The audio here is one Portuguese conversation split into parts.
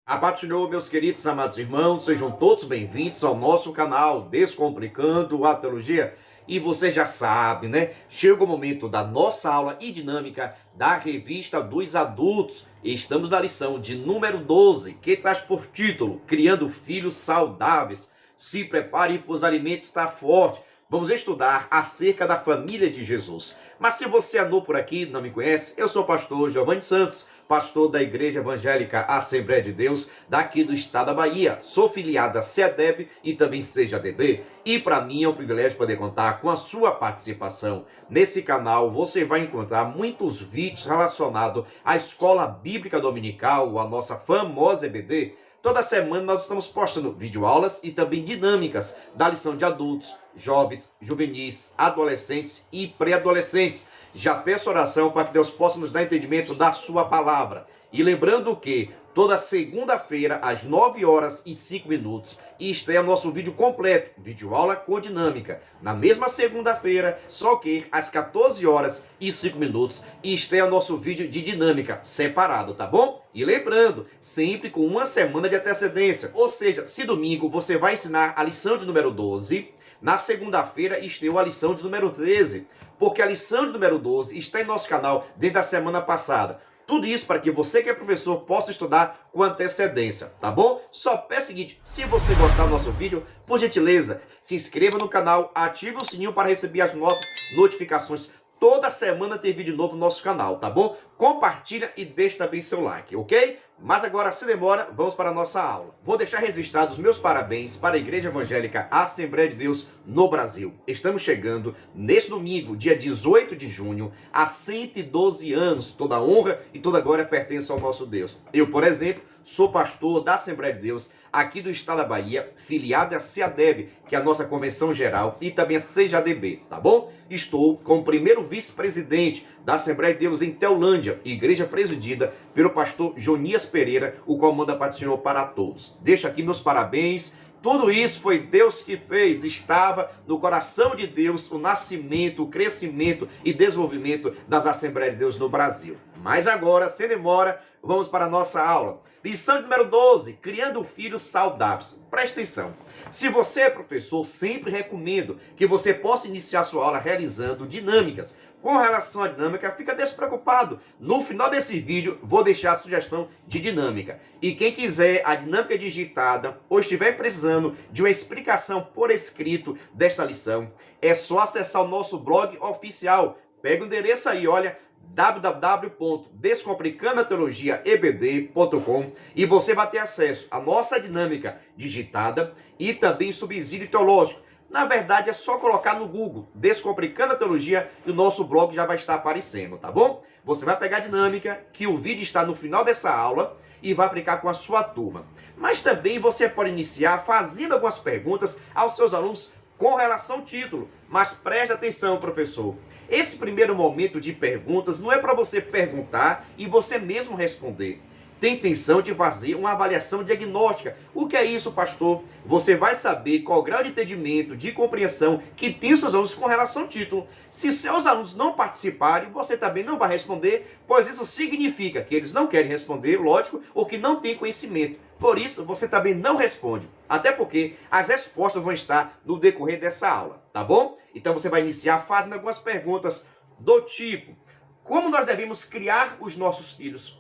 A paz do Senhor, meus queridos amados irmãos, sejam todos bem-vindos ao nosso canal Descomplicando a Teologia. E você já sabe, né? Chega o momento da nossa aula e dinâmica da Revista dos Adultos. Estamos na lição de número 12, que traz por título Criando Filhos Saudáveis. Se prepare, pois o alimento está forte. Vamos estudar acerca da família de Jesus. Mas se você é novo por aqui, não me conhece, eu sou o pastor Giovanni Santos, pastor da Igreja Evangélica Assembleia de Deus, daqui do estado da Bahia. Sou filiado a CEADEB e também CEJADB. E para mim é um privilégio poder contar com a sua participação. Nesse canal você vai encontrar muitos vídeos relacionados à Escola Bíblica Dominical, a nossa famosa EBD. Toda semana nós estamos postando videoaulas e também dinâmicas da lição de adultos, jovens, juvenis, adolescentes e pré-adolescentes. Já peço oração para que Deus possa nos dar entendimento da sua palavra. E lembrando que toda segunda-feira, às 9h05, estreia nosso vídeo completo, videoaula com dinâmica. Na mesma segunda-feira, só que às 14h05, estreia nosso vídeo de dinâmica separado, tá bom? E lembrando, sempre com uma semana de antecedência. Ou seja, se domingo você vai ensinar a lição de número 12, na segunda-feira estreou a lição de número 13. Porque a lição de número 12 está em nosso canal desde a semana passada. Tudo isso para que você que é professor possa estudar com antecedência, tá bom? Só peço o seguinte, se você gostar do nosso vídeo, por gentileza, se inscreva no canal, ative o sininho para receber as nossas notificações. Toda semana tem vídeo novo no nosso canal, tá bom? Compartilha e deixa também seu like, ok? Mas agora, sem demora, vamos para a nossa aula. Vou deixar registrados os meus parabéns para a Igreja Evangélica Assembleia de Deus no Brasil. Estamos chegando, neste domingo, dia 18 de junho, a 112 anos. Toda a honra e toda a glória pertence ao nosso Deus. Eu, por exemplo, sou pastor da Assembleia de Deus aqui do estado da Bahia, filiado à CEADEB, que é a nossa convenção geral, e também a CEJADB, tá bom? Estou como primeiro vice-presidente da Assembleia de Deus em Teolândia, igreja presidida pelo pastor Jonias Pereira, o qual manda para o Senhor para todos. Deixo aqui meus parabéns. Tudo isso foi Deus que fez, estava no coração de Deus o nascimento, o crescimento e desenvolvimento das Assembleias de Deus no Brasil. Mas agora, sem demora, vamos para a nossa aula. Lição número 12, Criando Filhos Saudáveis. Presta atenção. Se você é professor, sempre recomendo que você possa iniciar sua aula realizando dinâmicas. Com relação à dinâmica, fica despreocupado. No final desse vídeo, vou deixar a sugestão de dinâmica. E quem quiser a dinâmica digitada ou estiver precisando de uma explicação por escrito desta lição, é só acessar o nosso blog oficial. Pega o endereço aí, olha, www.descomplicandoateologiaebd.com e você vai ter acesso à nossa dinâmica digitada e também subsídio teológico. Na verdade, é só colocar no Google Descomplicando a Teologia e o nosso blog já vai estar aparecendo, tá bom? Você vai pegar a dinâmica, que o vídeo está no final dessa aula, e vai aplicar com a sua turma. Mas também você pode iniciar fazendo algumas perguntas aos seus alunos com relação ao título. Mas preste atenção, professor. Esse primeiro momento de perguntas não é para você perguntar e você mesmo responder. Tem intenção de fazer uma avaliação diagnóstica. O que é isso, pastor? Você vai saber qual o grau de entendimento, de compreensão que tem os seus alunos com relação ao título. Se seus alunos não participarem, você também não vai responder, pois isso significa que eles não querem responder, lógico, ou que não têm conhecimento. Por isso, você também não responde. Até porque as respostas vão estar no decorrer dessa aula, tá bom? Então você vai iniciar fazendo algumas perguntas do tipo: como nós devemos criar os nossos filhos?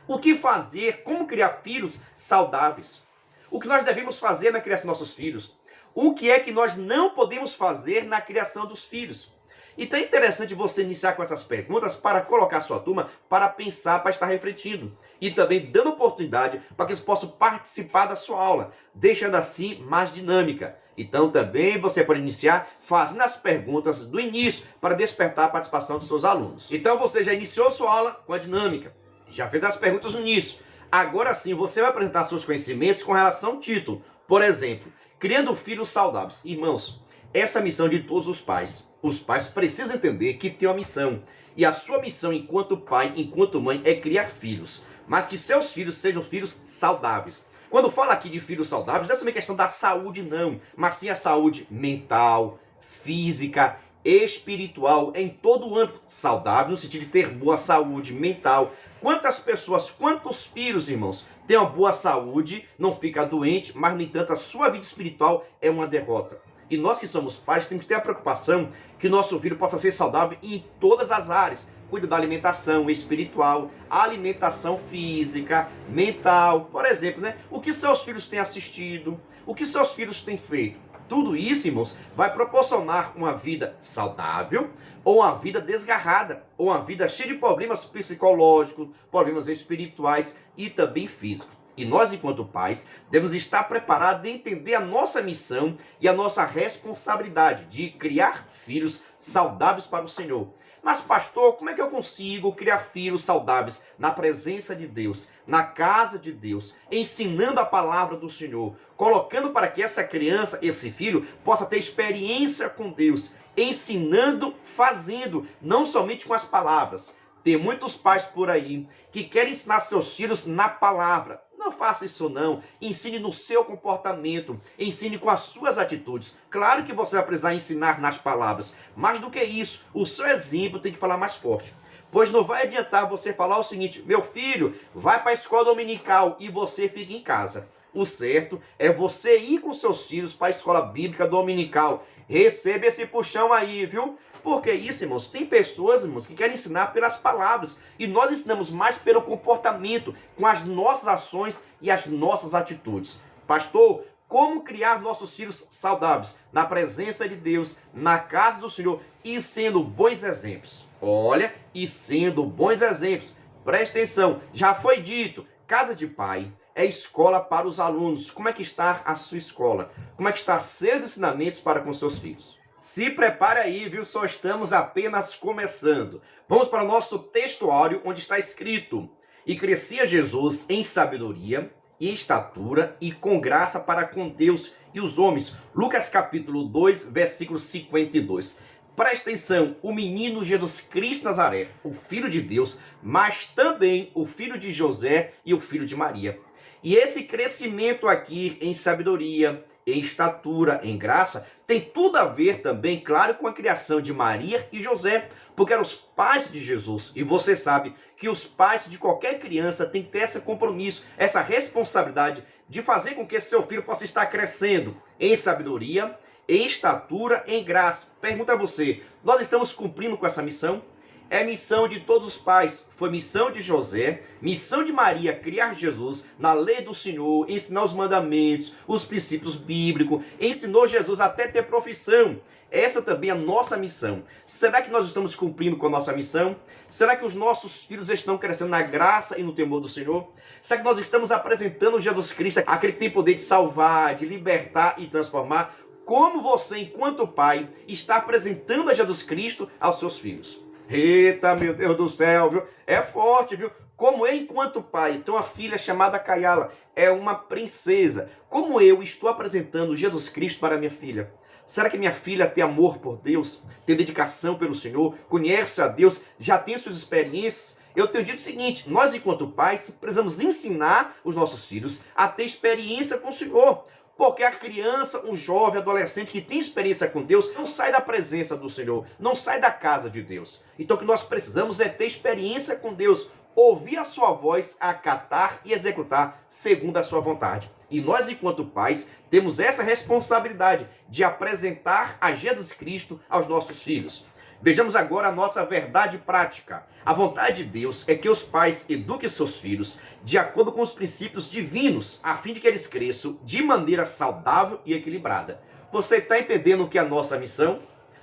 O que fazer? Como criar filhos saudáveis? O que nós devemos fazer na criação dos nossos filhos? O que é que nós não podemos fazer na criação dos filhos? Então é interessante você iniciar com essas perguntas para colocar sua turma para pensar, para estar refletindo. E também dando oportunidade para que eles possam participar da sua aula, deixando assim mais dinâmica. Então também você pode iniciar fazendo as perguntas do início para despertar a participação dos seus alunos. Então você já iniciou sua aula com a dinâmica. Já fez as perguntas no início. Agora sim, você vai apresentar seus conhecimentos com relação ao título. Por exemplo, Criando Filhos Saudáveis. Irmãos, essa é a missão de todos os pais. Os pais precisam entender que tem uma missão. E a sua missão enquanto pai, enquanto mãe, é criar filhos. Mas que seus filhos sejam filhos saudáveis. Quando fala aqui de filhos saudáveis, não é só uma questão da saúde, não. Mas sim a saúde mental, física, espiritual, em todo o âmbito. Saudável no sentido de ter boa saúde mental. Quantas pessoas, quantos filhos, irmãos, tem uma boa saúde, não fica doente, mas, no entanto, a sua vida espiritual é uma derrota. E nós que somos pais temos que ter a preocupação que nosso filho possa ser saudável em todas as áreas. Cuida da alimentação espiritual, alimentação física, mental. Por exemplo, né? O que seus filhos têm assistido, o que seus filhos têm feito. Tudo isso, irmãos, vai proporcionar uma vida saudável ou uma vida desgarrada, ou uma vida cheia de problemas psicológicos, problemas espirituais e também físicos. E nós, enquanto pais, devemos estar preparados de entender a nossa missão e a nossa responsabilidade de criar filhos saudáveis para o Senhor. Mas, pastor, como é que eu consigo criar filhos saudáveis na presença de Deus, na casa de Deus, ensinando a palavra do Senhor, colocando para que essa criança, esse filho, possa ter experiência com Deus, ensinando, fazendo, não somente com as palavras. Tem muitos pais por aí que querem ensinar seus filhos na palavra. Não faça isso não. Ensine no seu comportamento. Ensine com as suas atitudes. Claro que você vai precisar ensinar nas palavras. Mais do que isso, o seu exemplo tem que falar mais forte. Pois não vai adiantar você falar o seguinte: meu filho, vai para a escola dominical e você fica em casa. O certo é você ir com seus filhos para a escola bíblica dominical. Receba esse puxão aí, viu? Porque isso, irmãos, tem pessoas, irmãos, que querem ensinar pelas palavras. E nós ensinamos mais pelo comportamento, com as nossas ações e as nossas atitudes. Pastor, como criar nossos filhos saudáveis? Na presença de Deus, na casa do Senhor e sendo bons exemplos. Olha, e sendo bons exemplos. Preste atenção, já foi dito, casa de pai é escola para os alunos. Como é que está a sua escola? Como é que estão seus ensinamentos para com seus filhos? Se prepare aí, viu? Só estamos apenas começando. Vamos para o nosso textuário, onde está escrito: e crescia Jesus em sabedoria e estatura e com graça para com Deus e os homens. Lucas capítulo 2, versículo 52. Presta atenção, o menino Jesus Cristo Nazaré, o Filho de Deus, mas também o filho de José e o filho de Maria. E esse crescimento aqui em sabedoria, em estatura, em graça, tem tudo a ver também, claro, com a criação de Maria e José, porque eram os pais de Jesus. E você sabe que os pais de qualquer criança têm que ter esse compromisso, essa responsabilidade de fazer com que seu filho possa estar crescendo em sabedoria, em estatura, em graça. Pergunta a você, nós estamos cumprindo com essa missão? É missão de todos os pais. Foi missão de José, missão de Maria, criar Jesus na lei do Senhor, ensinar os mandamentos, os princípios bíblicos, ensinou Jesus até ter profissão. Essa também é a nossa missão. Será que nós estamos cumprindo com a nossa missão? Será que os nossos filhos estão crescendo na graça e no temor do Senhor? Será que nós estamos apresentando Jesus Cristo, aquele que tem poder de salvar, de libertar e transformar? Como você, enquanto pai, está apresentando a Jesus Cristo aos seus filhos? Eita, meu Deus do céu, viu? É forte, viu? Como eu, enquanto pai, tenho uma filha chamada Kayala, é uma princesa. Como eu estou apresentando Jesus Cristo para minha filha? Será que minha filha tem amor por Deus? Tem dedicação pelo Senhor? Conhece a Deus? Já tem suas experiências? Eu tenho dito o seguinte, nós, enquanto pais, precisamos ensinar os nossos filhos a ter experiência com o Senhor. Porque a criança, um jovem, adolescente que tem experiência com Deus, não sai da presença do Senhor, não sai da casa de Deus. Então o que nós precisamos é ter experiência com Deus, ouvir a sua voz, acatar e executar segundo a sua vontade. E nós, enquanto pais, temos essa responsabilidade de apresentar a Jesus Cristo aos nossos filhos. Vejamos agora a nossa verdade prática. A vontade de Deus é que os pais eduquem seus filhos de acordo com os princípios divinos, a fim de que eles cresçam de maneira saudável e equilibrada. Você está entendendo o que é a nossa missão?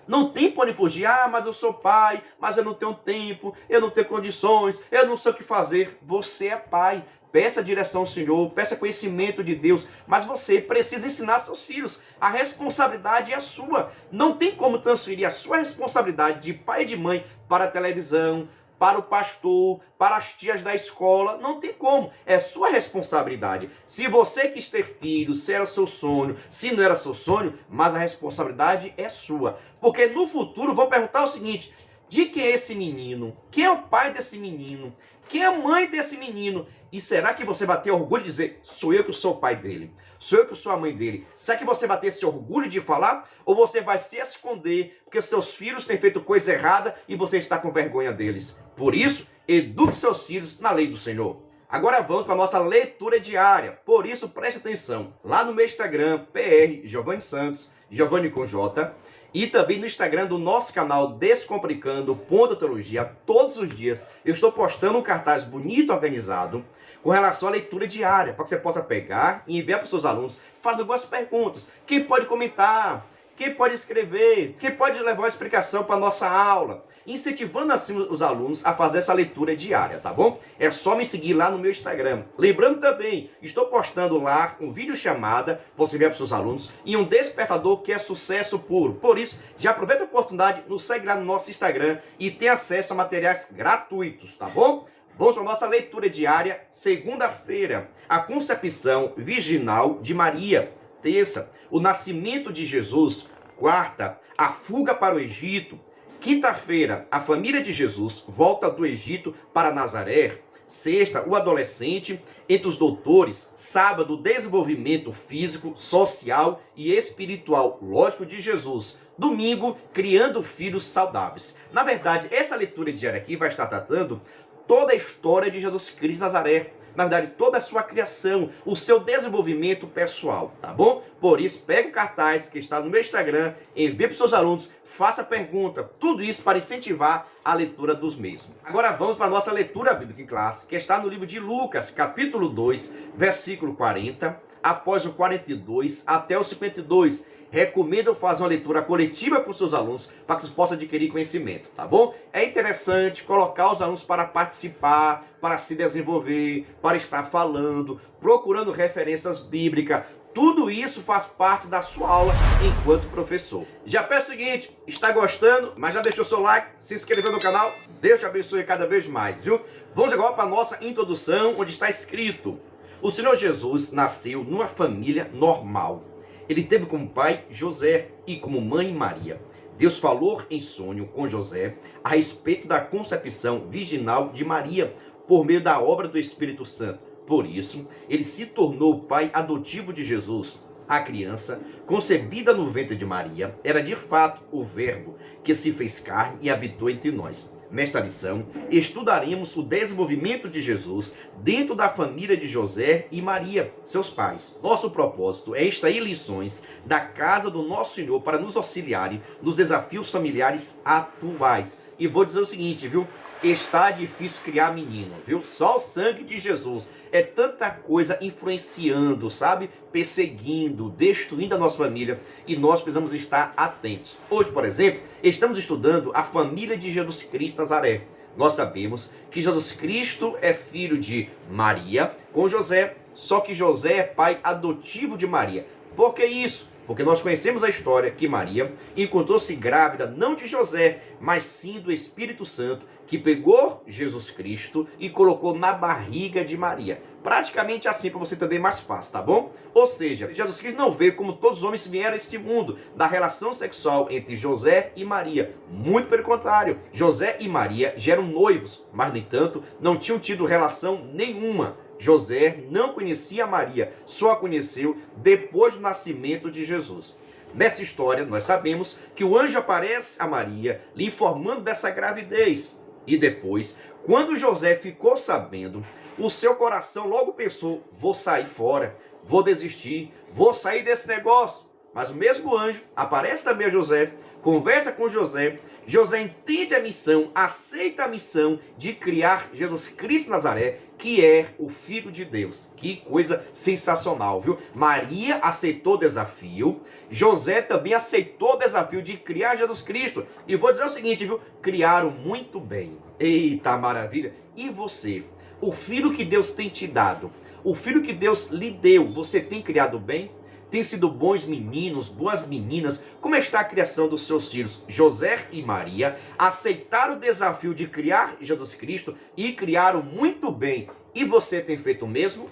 Não tem para onde fugir. Ah, mas eu sou pai, mas eu não tenho tempo, eu não tenho condições, eu não sei o que fazer. Você é pai. Peça direção ao Senhor, peça conhecimento de Deus, mas você precisa ensinar seus filhos. A responsabilidade é sua. Não tem como transferir a sua responsabilidade de pai e de mãe para a televisão, para o pastor, para as tias da escola. Não tem como. É sua responsabilidade. Se você quis ter filhos, se era seu sonho, se não era seu sonho, mas a responsabilidade é sua. Porque no futuro vão perguntar o seguinte: de quem é esse menino? Quem é o pai desse menino? Quem é a mãe desse menino? E será que você vai ter orgulho de dizer, sou eu que sou o pai dele? Sou eu que sou a mãe dele? Será que você vai ter esse orgulho de falar? Ou você vai se esconder porque seus filhos têm feito coisa errada e você está com vergonha deles? Por isso, eduque seus filhos na lei do Senhor. Agora vamos para a nossa leitura diária. Por isso, preste atenção. Lá no meu Instagram, PR Giovanni Santos, Giovanni com J, e também no Instagram do nosso canal Descomplicando.teologia, todos os dias eu estou postando um cartaz bonito, organizado, com relação à leitura diária, para que você possa pegar e enviar para os seus alunos, fazendo algumas perguntas. Quem pode comentar? Quem pode escrever? Quem pode levar uma explicação para a nossa aula? Incentivando assim os alunos a fazer essa leitura diária, tá bom? É só me seguir lá no meu Instagram. Lembrando também, estou postando lá um vídeo chamada, você enviar para os seus alunos, e um despertador que é sucesso puro. Por isso, já aproveita a oportunidade, nos segue lá no nosso Instagram e tem acesso a materiais gratuitos, tá bom? Vamos para a nossa leitura diária, segunda-feira, a concepção virginal de Maria. Terça, o nascimento de Jesus. Quarta, a fuga para o Egito. Quinta-feira, a família de Jesus volta do Egito para Nazaré. Sexta, o adolescente entre os doutores. Sábado, o desenvolvimento físico, social e espiritual, lógico, de Jesus. Domingo, criando filhos saudáveis. Na verdade, essa leitura diária aqui vai estar tratando toda a história de Jesus Cristo de Nazaré. Na verdade, toda a sua criação, o seu desenvolvimento pessoal, tá bom? Por isso, pega o cartaz que está no meu Instagram, envie para os seus alunos, faça pergunta, tudo isso para incentivar a leitura dos mesmos. Agora vamos para a nossa leitura bíblica em classe, que está no livro de Lucas, capítulo 2, versículo 40, após o 42 até o 52. Recomendo fazer uma leitura coletiva com os seus alunos para que vocês possam adquirir conhecimento, tá bom? É interessante colocar os alunos para participar, para se desenvolver, para estar falando, procurando referências bíblicas. Tudo isso faz parte da sua aula enquanto professor. Já peço o seguinte, está gostando, mas já deixou seu like, se inscreveu no canal? Deus te abençoe cada vez mais, viu? Vamos agora para a nossa introdução, onde está escrito: o Senhor Jesus nasceu numa família normal. Ele teve como pai José e como mãe Maria. Deus falou em sonho com José a respeito da concepção virginal de Maria por meio da obra do Espírito Santo. Por isso, ele se tornou o pai adotivo de Jesus. A criança, concebida no ventre de Maria, era de fato o Verbo que se fez carne e habitou entre nós. Nesta lição, estudaremos o desenvolvimento de Jesus dentro da família de José e Maria, seus pais. Nosso propósito é extrair lições da casa do nosso Senhor para nos auxiliarem nos desafios familiares atuais. E vou dizer o seguinte, viu? Está difícil criar menino, viu? Só o sangue de Jesus. É tanta coisa influenciando, sabe? Perseguindo, destruindo a nossa família. E nós precisamos estar atentos. Hoje, por exemplo, estamos estudando a família de Jesus Cristo Nazaré. Nós sabemos que Jesus Cristo é filho de Maria com José, só que José é pai adotivo de Maria. Por que isso? Porque nós conhecemos a história que Maria encontrou-se grávida não de José, mas sim do Espírito Santo, que pegou Jesus Cristo e colocou na barriga de Maria. Praticamente assim, para você entender mais fácil, tá bom? Ou seja, Jesus Cristo não veio como todos os homens vieram a este mundo, da relação sexual entre José e Maria. Muito pelo contrário, José e Maria já eram noivos, mas, no entanto, não tinham tido relação nenhuma. José não conhecia Maria, só a conheceu depois do nascimento de Jesus. Nessa história, nós sabemos que o anjo aparece a Maria, lhe informando dessa gravidez. E depois, quando José ficou sabendo, o seu coração logo pensou: vou sair fora, vou desistir, vou sair desse negócio. Mas o mesmo anjo aparece também a José, conversa com José. José entende a missão, aceita a missão de criar Jesus Cristo de Nazaré, que é o Filho de Deus. Que coisa sensacional, viu? Maria aceitou o desafio, José também aceitou o desafio de criar Jesus Cristo. E vou dizer o seguinte, viu? Criaram muito bem. Eita maravilha! E você? O filho que Deus tem te dado, o filho que Deus lhe deu, você tem criado bem? Tem sido bons meninos, boas meninas? Como está a criação dos seus filhos? José e Maria aceitaram o desafio de criar Jesus Cristo e criaram muito bem. E você tem feito o mesmo?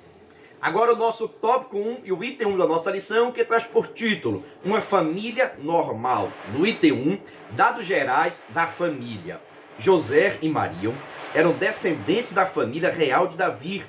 Agora o nosso tópico 1 e o item 1 da nossa lição, que traz por título: uma família normal. No item 1, dados gerais da família. José e Maria eram descendentes da família real de Davi,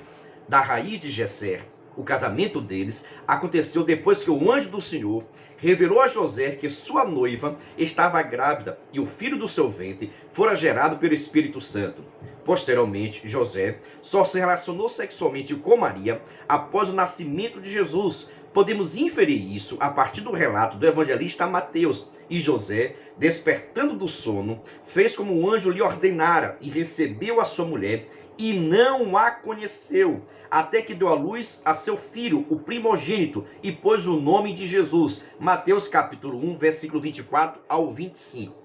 da raiz de Jessé. O casamento deles aconteceu depois que o anjo do Senhor revelou a José que sua noiva estava grávida e o filho do seu ventre fora gerado pelo Espírito Santo. Posteriormente, José só se relacionou sexualmente com Maria após o nascimento de Jesus. Podemos inferir isso a partir do relato do evangelista Mateus. E José, despertando do sono, fez como o anjo lhe ordenara e recebeu a sua mulher e não a conheceu, até que deu à luz a seu filho, o primogênito, e pôs o nome de Jesus. Mateus capítulo 1, versículo 24 ao 25.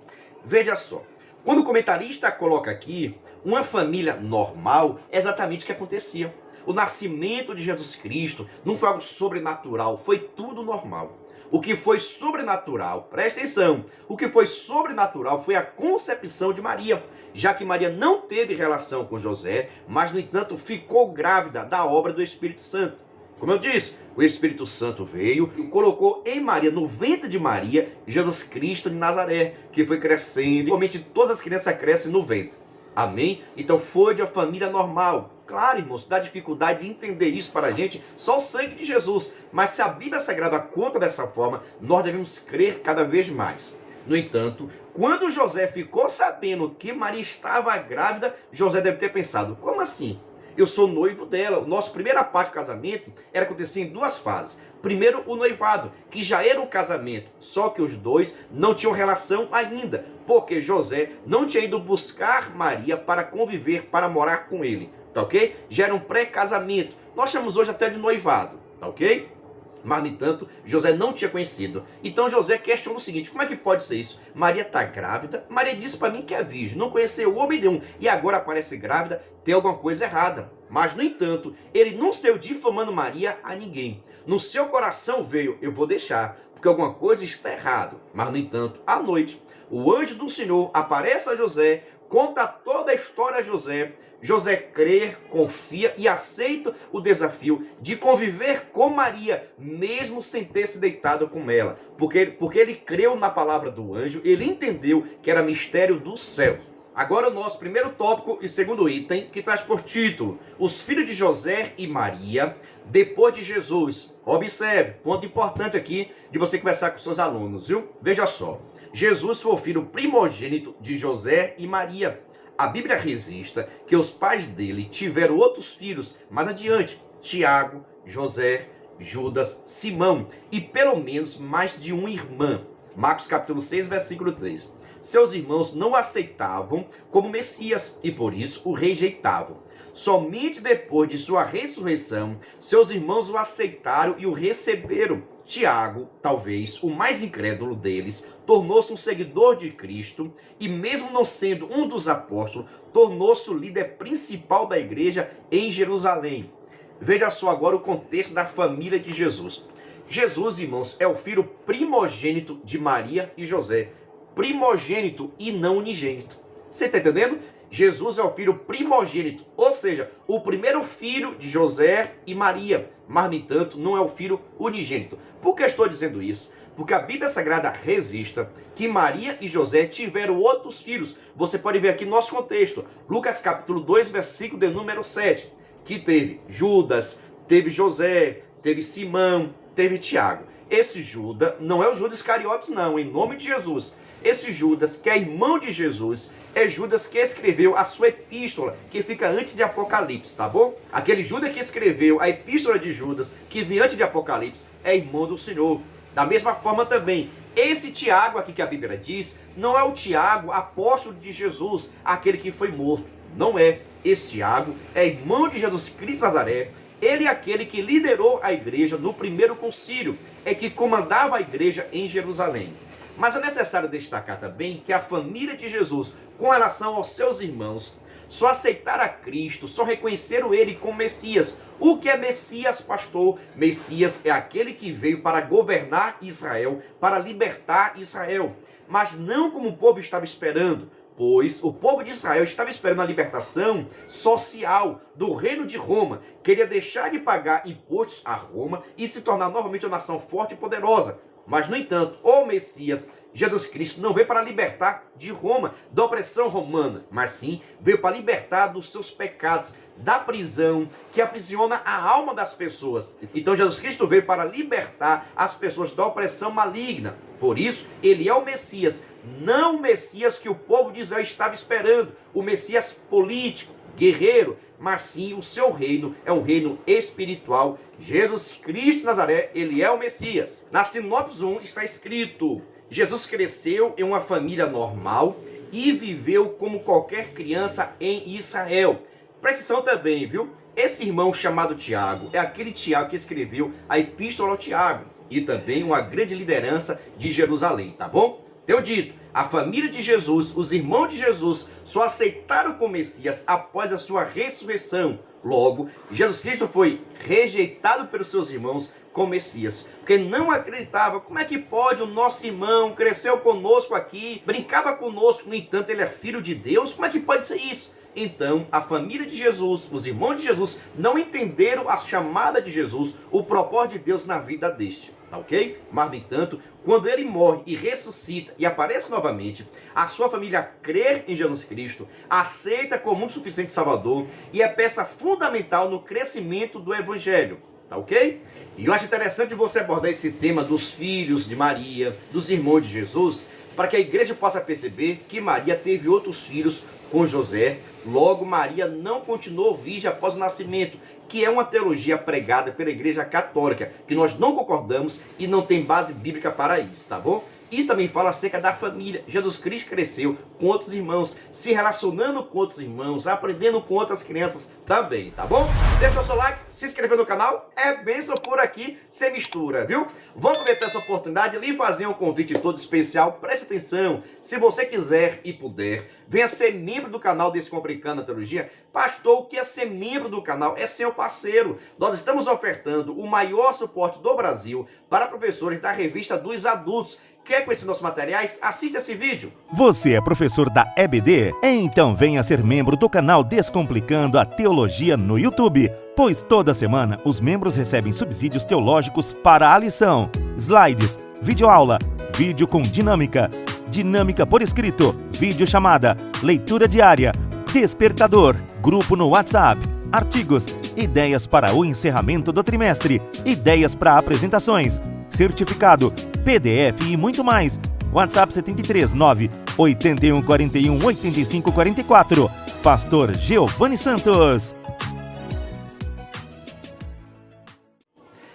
Veja só, quando o comentarista coloca aqui uma família normal, é exatamente o que acontecia. O nascimento de Jesus Cristo não foi algo sobrenatural, foi tudo normal. O que foi sobrenatural, presta atenção, o que foi sobrenatural foi a concepção de Maria, já que Maria não teve relação com José, mas no entanto ficou grávida da obra do Espírito Santo. Como eu disse, o Espírito Santo veio e colocou em Maria, no ventre de Maria, Jesus Cristo de Nazaré, que foi crescendo, igualmente todas as crianças crescem no ventre. Amém? Então foi de uma família normal. Claro, irmãos, dá dificuldade de entender isso para a gente, só o sangue de Jesus. Mas se a Bíblia Sagrada conta dessa forma, nós devemos crer cada vez mais. No entanto, quando José ficou sabendo que Maria estava grávida, José deve ter pensado, como assim? Eu sou noivo dela. O nosso primeira parte do casamento era acontecer em duas fases. Primeiro, o noivado, que já era um casamento, só que os dois não tinham relação ainda, porque José não tinha ido buscar Maria para conviver, para morar com ele, tá ok? Já era um pré-casamento. Nós chamamos hoje até de noivado, tá ok? Mas, no entanto, José não tinha conhecido. Então José questiona o seguinte, como é que pode ser isso? Maria está grávida, Maria disse para mim que é virgem, não conheceu homem nenhum, e agora aparece grávida, tem alguma coisa errada. Mas, no entanto, ele não saiu difamando Maria a ninguém. No seu coração veio, eu vou deixar, porque alguma coisa está errada. Mas, no entanto, à noite, o anjo do Senhor aparece a José, conta toda a história a José. José crê, confia e aceita o desafio de conviver com Maria, mesmo sem ter se deitado com ela. Porque ele creu na palavra do anjo, ele entendeu que era mistério do céu. Agora o nosso primeiro tópico e segundo item, que traz por título, os filhos de José e Maria, depois de Jesus. Observe, ponto importante aqui de você conversar com seus alunos, viu? Veja só, Jesus foi o filho primogênito de José e Maria. A Bíblia registra que os pais dele tiveram outros filhos mais adiante, Tiago, José, Judas, Simão e pelo menos mais de uma irmã. Marcos capítulo 6, versículo 3. Seus irmãos não o aceitavam como Messias e por isso o rejeitavam. Somente depois de sua ressurreição, seus irmãos o aceitaram e o receberam. Tiago, talvez o mais incrédulo deles, tornou-se um seguidor de Cristo e, mesmo não sendo um dos apóstolos, tornou-se o líder principal da igreja em Jerusalém. Veja só agora o contexto da família de Jesus. Jesus, irmãos, é o filho primogênito de Maria e José. Primogênito e não unigênito. Você está entendendo? Jesus é o filho primogênito, ou seja, o primeiro filho de José e Maria, mas, no entanto, não é o filho unigênito. Por que estou dizendo isso? Porque a Bíblia Sagrada registra que Maria e José tiveram outros filhos. Você pode ver aqui no nosso contexto, Lucas capítulo 2, versículo de número 7, que teve Judas, teve José, teve Simão, teve Tiago. Esse Judas não é o Judas Iscariotes, não, em nome de Jesus. Esse Judas, que é irmão de Jesus, é Judas que escreveu a sua epístola, que fica antes de Apocalipse, tá bom? Aquele Judas que escreveu a epístola de Judas, que vem antes de Apocalipse, é irmão do Senhor. Da mesma forma também, esse Tiago aqui que a Bíblia diz, não é o Tiago, apóstolo de Jesus, aquele que foi morto. Não é. Esse Tiago é irmão de Jesus Cristo de Nazaré. Ele é aquele que liderou a igreja no primeiro concílio, é que comandava a igreja em Jerusalém. Mas é necessário destacar também que a família de Jesus, com relação aos seus irmãos, só aceitaram a Cristo, só reconheceram ele como Messias. O que é Messias, pastor? Messias é aquele que veio para governar Israel, para libertar Israel. Mas não como o povo estava esperando, pois o povo de Israel estava esperando a libertação social do reino de Roma. Queria deixar de pagar impostos a Roma e se tornar novamente uma nação forte e poderosa. Mas, no entanto, o Messias, Jesus Cristo, não veio para libertar de Roma, da opressão romana, mas sim veio para libertar dos seus pecados, da prisão que aprisiona a alma das pessoas. Então Jesus Cristo veio para libertar as pessoas da opressão maligna. Por isso, ele é o Messias, não o Messias que o povo de Israel estava esperando, o Messias político, guerreiro, mas sim o seu reino é um reino espiritual. Jesus Cristo de Nazaré, ele é o Messias. Na Sinopse 1 está escrito: Jesus cresceu em uma família normal e viveu como qualquer criança em Israel. Presta atenção também, viu? Esse irmão chamado Tiago é aquele Tiago que escreveu a Epístola ao Tiago e também uma grande liderança de Jerusalém, tá bom? Tenho dito, a família de Jesus, os irmãos de Jesus, só aceitaram como Messias após a sua ressurreição. Logo, Jesus Cristo foi rejeitado pelos seus irmãos como Messias, porque não acreditava. Como é que pode o nosso irmão, cresceu conosco aqui, brincava conosco, no entanto ele é filho de Deus? Como é que pode ser isso? Então, a família de Jesus, os irmãos de Jesus, não entenderam a chamada de Jesus, o propósito de Deus na vida deste, tá ok? Mas, no entanto, quando ele morre e ressuscita e aparece novamente, a sua família crê em Jesus Cristo, aceita como um suficiente Salvador e é peça fundamental no crescimento do Evangelho, tá ok? E eu acho interessante você abordar esse tema dos filhos de Maria, dos irmãos de Jesus, para que a igreja possa perceber que Maria teve outros filhos com José. Logo, Maria não continuou virgem após o nascimento, que é uma teologia pregada pela Igreja Católica, que nós não concordamos e não tem base bíblica para isso, tá bom? Isso também fala acerca da família. Jesus Cristo cresceu com outros irmãos, se relacionando com outros irmãos, aprendendo com outras crianças também, tá bom? Deixa o seu like, se inscrever no canal, é bênção por aqui, sem mistura, viu? Vamos aproveitar essa oportunidade e lhe fazer um convite todo especial. Preste atenção, se você quiser e puder, venha ser membro do canal Descomplicando a Teologia. Pastor, o que é ser membro do canal? É ser o parceiro. Nós estamos ofertando o maior suporte do Brasil para professores da revista dos adultos. Quer conhecer nossos materiais? Assista esse vídeo. Você é professor da EBD? Então venha ser membro do canal Descomplicando a Teologia no YouTube, pois toda semana os membros recebem subsídios teológicos para a lição, slides, videoaula, vídeo com dinâmica, dinâmica por escrito, vídeo chamada, leitura diária, despertador, grupo no WhatsApp, artigos, ideias para o encerramento do trimestre, ideias para apresentações, certificado, PDF e muito mais. WhatsApp 73 9 81 41 85 44. Pastor Giovanni Santos.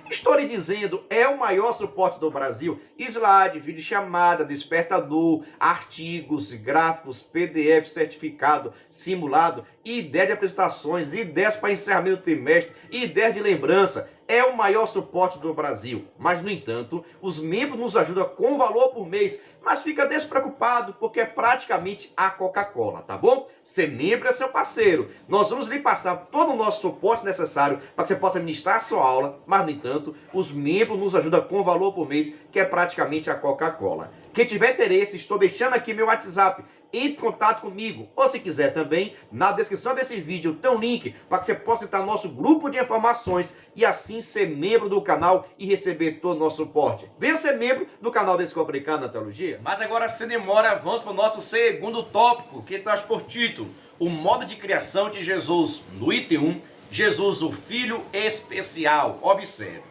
Estou lhe dizendo, é o maior suporte do Brasil. Slide, vídeo chamada, despertador, artigos, gráficos, PDF, certificado, simulado, ideia de apresentações, ideias para encerramento do trimestre, ideias de lembrança. É o maior suporte do Brasil. Mas, no entanto, os membros nos ajudam com valor por mês. Mas fica despreocupado, porque é praticamente a Coca-Cola, tá bom? Ser membro é seu parceiro. Nós vamos lhe passar todo o nosso suporte necessário para que você possa ministrar a sua aula. Mas, no entanto, os membros nos ajudam com valor por mês, que é praticamente a Coca-Cola. Quem tiver interesse, estou deixando aqui meu WhatsApp. Entre em contato comigo, ou se quiser também, na descrição desse vídeo tem um link para que você possa entrar no nosso grupo de informações e assim ser membro do canal e receber todo o nosso suporte. Venha ser membro do canal Descomplicando a Teologia. Mas agora, sem demora, vamos para o nosso segundo tópico, que traz por título o modo de criação de Jesus. No item 1, Jesus, o Filho Especial. Observe.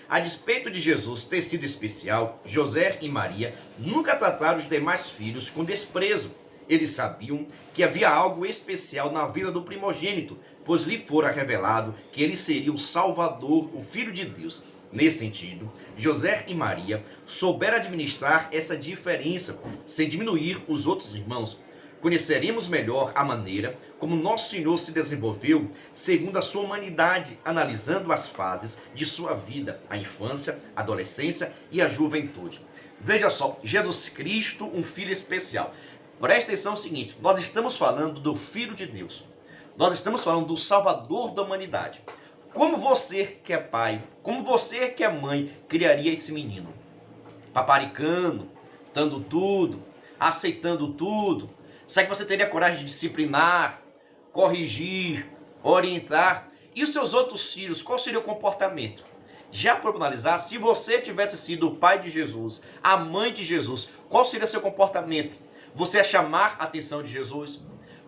A despeito de Jesus ter sido especial, José e Maria nunca trataram os demais filhos com desprezo. Eles sabiam que havia algo especial na vida do primogênito, pois lhe fora revelado que ele seria o Salvador, o Filho de Deus. Nesse sentido, José e Maria souberam administrar essa diferença, sem diminuir os outros irmãos. Conheceremos melhor a maneira como Nosso Senhor se desenvolveu segundo a sua humanidade, analisando as fases de sua vida, a infância, a adolescência e a juventude. Veja só, Jesus Cristo, um Filho especial. Preste atenção no seguinte, nós estamos falando do Filho de Deus. Nós estamos falando do Salvador da humanidade. Como você que é pai, como você que é mãe, criaria esse menino? Paparicando, dando tudo, aceitando tudo. Será que você teria coragem de disciplinar, corrigir, orientar? E os seus outros filhos, qual seria o comportamento? Já para analisar, se você tivesse sido o pai de Jesus, a mãe de Jesus, qual seria o seu comportamento? Você ia chamar a atenção de Jesus?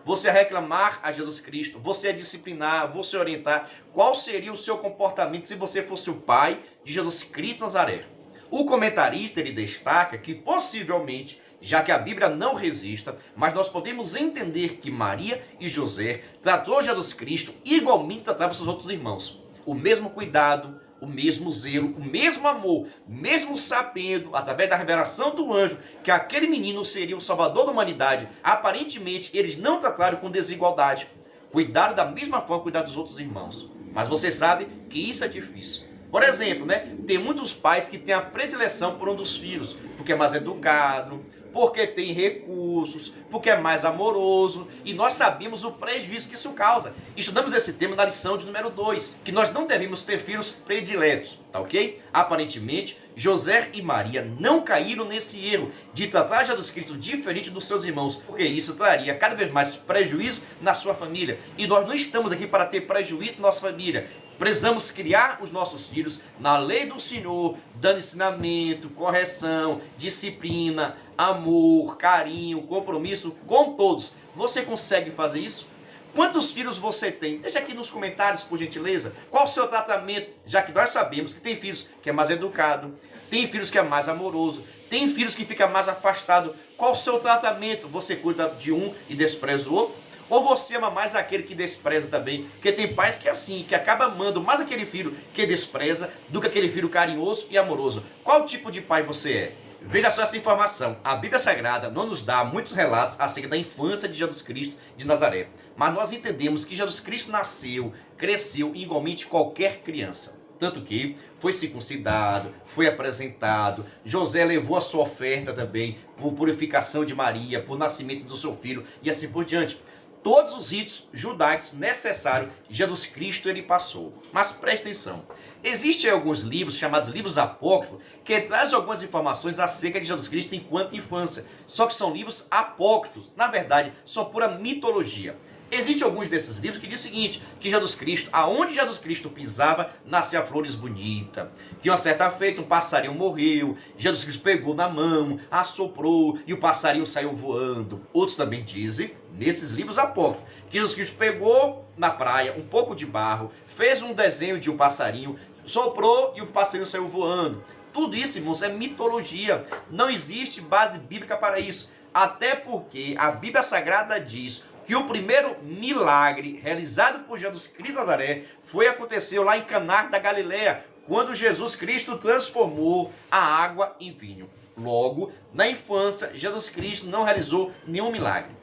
Você ia reclamar a Jesus Cristo? Você ia disciplinar? Você ia orientar? Qual seria o seu comportamento se você fosse o pai de Jesus Cristo Nazaré? O comentarista ele destaca que possivelmente, já que a Bíblia não registra, mas nós podemos entender que Maria e José tratou Jesus Cristo igualmente tratavam seus outros irmãos. O mesmo cuidado, o mesmo zelo, o mesmo amor, mesmo sabendo, através da revelação do anjo, que aquele menino seria o salvador da humanidade, aparentemente eles não trataram com desigualdade. Cuidaram da mesma forma que cuidaram dos outros irmãos. Mas você sabe que isso é difícil. Por exemplo, tem muitos pais que têm a predileção por um dos filhos, porque é mais educado, porque tem recursos, porque é mais amoroso, e nós sabemos o prejuízo que isso causa. Estudamos esse tema na lição de número 2, que nós não devemos ter filhos prediletos, tá ok? Aparentemente, José e Maria não caíram nesse erro de tratar Jesus Cristo diferente dos seus irmãos, porque isso traria cada vez mais prejuízo na sua família. E nós não estamos aqui para ter prejuízo na nossa família. Precisamos criar os nossos filhos na lei do Senhor, dando ensinamento, correção, disciplina, amor, carinho, compromisso com todos. Você consegue fazer isso? Quantos filhos você tem? Deixa aqui nos comentários, por gentileza. Qual o seu tratamento? Já que nós sabemos que tem filhos que é mais educado, tem filhos que é mais amoroso, tem filhos que fica mais afastado. Qual o seu tratamento? Você cuida de um e despreza o outro? Ou você ama mais aquele que despreza também? Porque tem pais que é assim, que acaba amando mais aquele filho que despreza do que aquele filho carinhoso e amoroso. Qual tipo de pai você é? Veja só essa informação. A Bíblia Sagrada não nos dá muitos relatos acerca da infância de Jesus Cristo de Nazaré. Mas nós entendemos que Jesus Cristo nasceu, cresceu igualmente qualquer criança. Tanto que foi circuncidado, foi apresentado, José levou a sua oferta também por purificação de Maria, por nascimento do seu filho e assim por diante. Todos os ritos judaicos necessários, Jesus Cristo ele passou. Mas preste atenção, existem alguns livros chamados livros apócrifos que trazem algumas informações acerca de Jesus Cristo enquanto infância. Só que são livros apócrifos, na verdade, são pura mitologia. Existem alguns desses livros que diz o seguinte, que Jesus Cristo, aonde Jesus Cristo pisava, nascia flores bonitas, que uma certa feita um passarinho morreu, Jesus Cristo pegou na mão, assoprou e o passarinho saiu voando. Outros também dizem, nesses livros apócrifos, que Jesus Cristo pegou na praia um pouco de barro, fez um desenho de um passarinho, soprou e o passarinho saiu voando. Tudo isso, irmãos, é mitologia. Não existe base bíblica para isso. Até porque a Bíblia Sagrada diz que o primeiro milagre realizado por Jesus Cristo de Nazaré aconteceu lá em Caná da Galileia, quando Jesus Cristo transformou a água em vinho. Logo, na infância, Jesus Cristo não realizou nenhum milagre.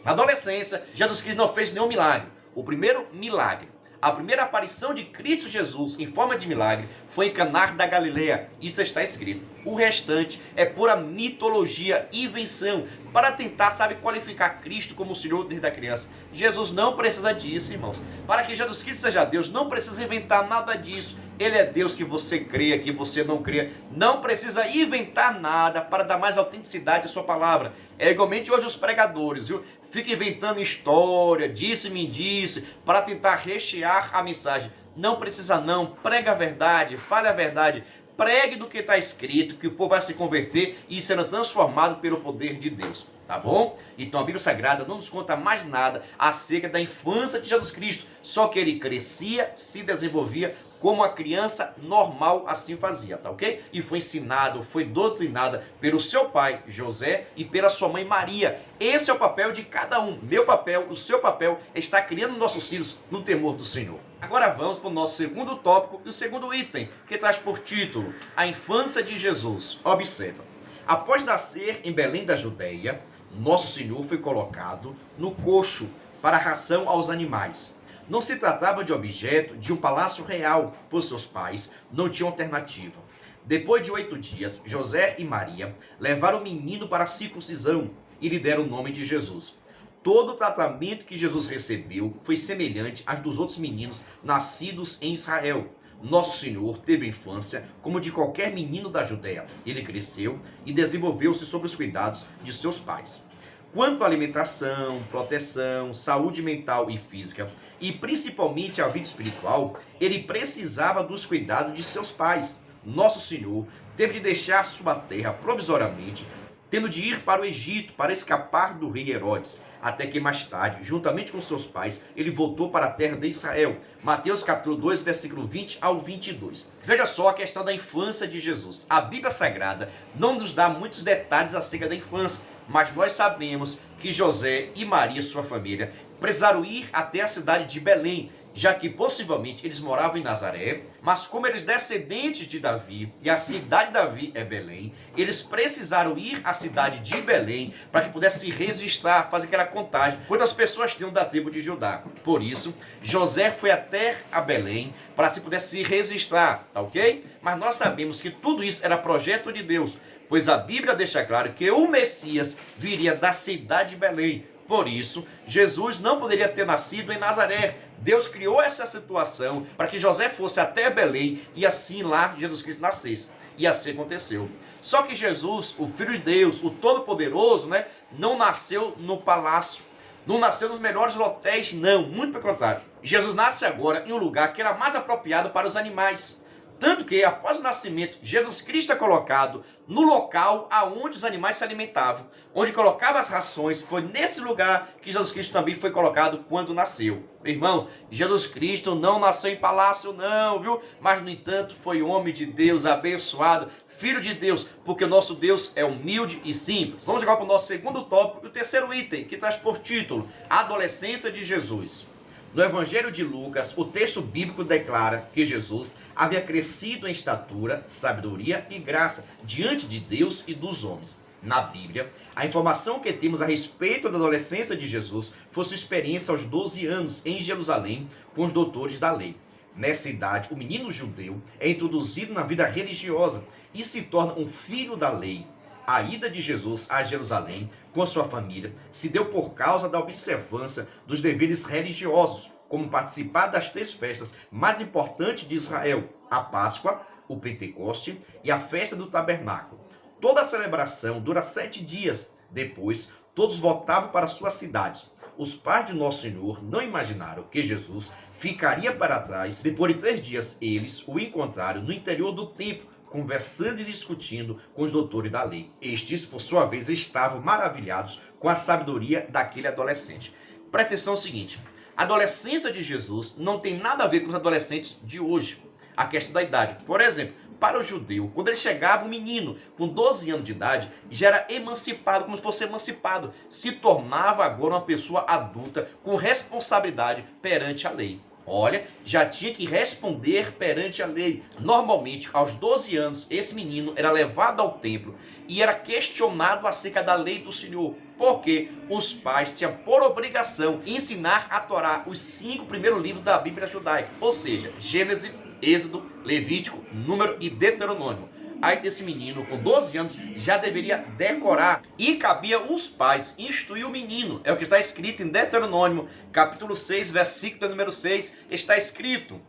Na adolescência, Jesus Cristo não fez nenhum milagre. O primeiro milagre, a primeira aparição de Cristo Jesus em forma de milagre foi em Caná da Galileia. Isso está escrito. O restante é pura mitologia e invenção para tentar, qualificar Cristo como o Senhor desde a criança. Jesus não precisa disso, irmãos. Para que Jesus Cristo seja Deus, não precisa inventar nada disso. Ele é Deus que você crê, que você não crê. Não precisa inventar nada para dar mais autenticidade à sua palavra. É igualmente hoje os pregadores, viu? Fica inventando história, disse-me disse, para tentar rechear a mensagem. Não precisa não, prega a verdade, fale a verdade, pregue do que está escrito, que o povo vai se converter e será transformado pelo poder de Deus. Tá bom? Então a Bíblia Sagrada não nos conta mais nada acerca da infância de Jesus Cristo, só que ele crescia, se desenvolvia como a criança normal assim fazia, tá ok? E foi ensinado, foi doutrinada pelo seu pai, José, e pela sua mãe, Maria. Esse é o papel de cada um. Meu papel, o seu papel, é estar criando nossos filhos no temor do Senhor. Agora vamos para o nosso segundo tópico e o segundo item, que traz por título a infância de Jesus. Observa. Após nascer em Belém da Judeia, nosso Senhor foi colocado no coxo para ração aos animais. Não se tratava de objeto de um palácio real, pois seus pais não tinham alternativa. Depois de 8 dias, José e Maria levaram o menino para a circuncisão e lhe deram o nome de Jesus. Todo o tratamento que Jesus recebeu foi semelhante aos dos outros meninos nascidos em Israel. Nosso Senhor teve infância como de qualquer menino da Judeia. Ele cresceu e desenvolveu-se sob os cuidados de seus pais. Quanto à alimentação, proteção, saúde mental e física, e principalmente a vida espiritual, ele precisava dos cuidados de seus pais. Nosso Senhor teve de deixar sua terra provisoriamente, tendo de ir para o Egito para escapar do rei Herodes. até que mais tarde, juntamente com seus pais, ele voltou para a terra de Israel. Mateus capítulo 2, versículo 20 ao 22. Veja só a questão da infância de Jesus. A Bíblia Sagrada não nos dá muitos detalhes acerca da infância, mas nós sabemos que José e Maria, sua família, precisaram ir até a cidade de Belém, já que possivelmente eles moravam em Nazaré, mas como eles descendentes de Davi, e a cidade de Davi é Belém, eles precisaram ir à cidade de Belém para que pudesse se registrar, fazer aquela contagem, quantas pessoas tinham da tribo de Judá. Por isso, José foi até a Belém para se pudesse se registrar, tá ok? Mas nós sabemos que tudo isso era projeto de Deus, pois a Bíblia deixa claro que o Messias viria da cidade de Belém. Por isso, Jesus não poderia ter nascido em Nazaré. Deus criou essa situação para que José fosse até Belém e assim lá Jesus Cristo nascesse. E assim aconteceu. Só que Jesus, o Filho de Deus, o Todo-Poderoso, não nasceu no palácio. Não nasceu nos melhores hotéis, não. Muito pelo contrário. Jesus nasce agora em um lugar que era mais apropriado para os animais. Tanto que, após o nascimento, Jesus Cristo é colocado no local aonde os animais se alimentavam, onde colocava as rações. Foi nesse lugar que Jesus Cristo também foi colocado quando nasceu. Irmãos, Jesus Cristo não nasceu em palácio não, viu? Mas, no entanto, foi homem de Deus, abençoado, filho de Deus, porque o nosso Deus é humilde e simples. Vamos agora para o nosso segundo tópico, o terceiro item, que traz por título, a adolescência de Jesus. No Evangelho de Lucas, o texto bíblico declara que Jesus havia crescido em estatura, sabedoria e graça diante de Deus e dos homens. Na Bíblia, a informação que temos a respeito da adolescência de Jesus foi sua experiência aos 12 anos em Jerusalém com os doutores da lei. Nessa idade, o menino judeu é introduzido na vida religiosa e se torna um filho da lei. A ida de Jesus a Jerusalém com a sua família se deu por causa da observância dos deveres religiosos, como participar das 3 festas mais importantes de Israel, a Páscoa, o Pentecoste e a festa do Tabernáculo. Toda a celebração dura 7 dias. Depois, todos voltavam para suas cidades. Os pais de Nosso Senhor não imaginaram que Jesus ficaria para trás. Depois de 3 dias, eles o encontraram no interior do templo, conversando e discutindo com os doutores da lei. Estes, por sua vez, estavam maravilhados com a sabedoria daquele adolescente. Presta atenção no seguinte, a adolescência de Jesus não tem nada a ver com os adolescentes de hoje. A questão da idade. Por exemplo, para o judeu, quando ele chegava, um menino com 12 anos de idade já era emancipado, como se fosse emancipado. Se tornava agora uma pessoa adulta com responsabilidade perante a lei. Olha, já tinha que responder perante a lei. Normalmente, aos 12 anos, esse menino era levado ao templo e era questionado acerca da lei do Senhor. Porque os pais tinham por obrigação ensinar a Torá, os 5 primeiros livros da Bíblia judaica. Ou seja, Gênesis, Êxodo, Levítico, Número e Deuteronômio. Aí esse menino com 12 anos já deveria decorar e cabia os pais instruir o menino. É o que está escrito em Deuteronômio, capítulo 6, versículo número 6, está escrito: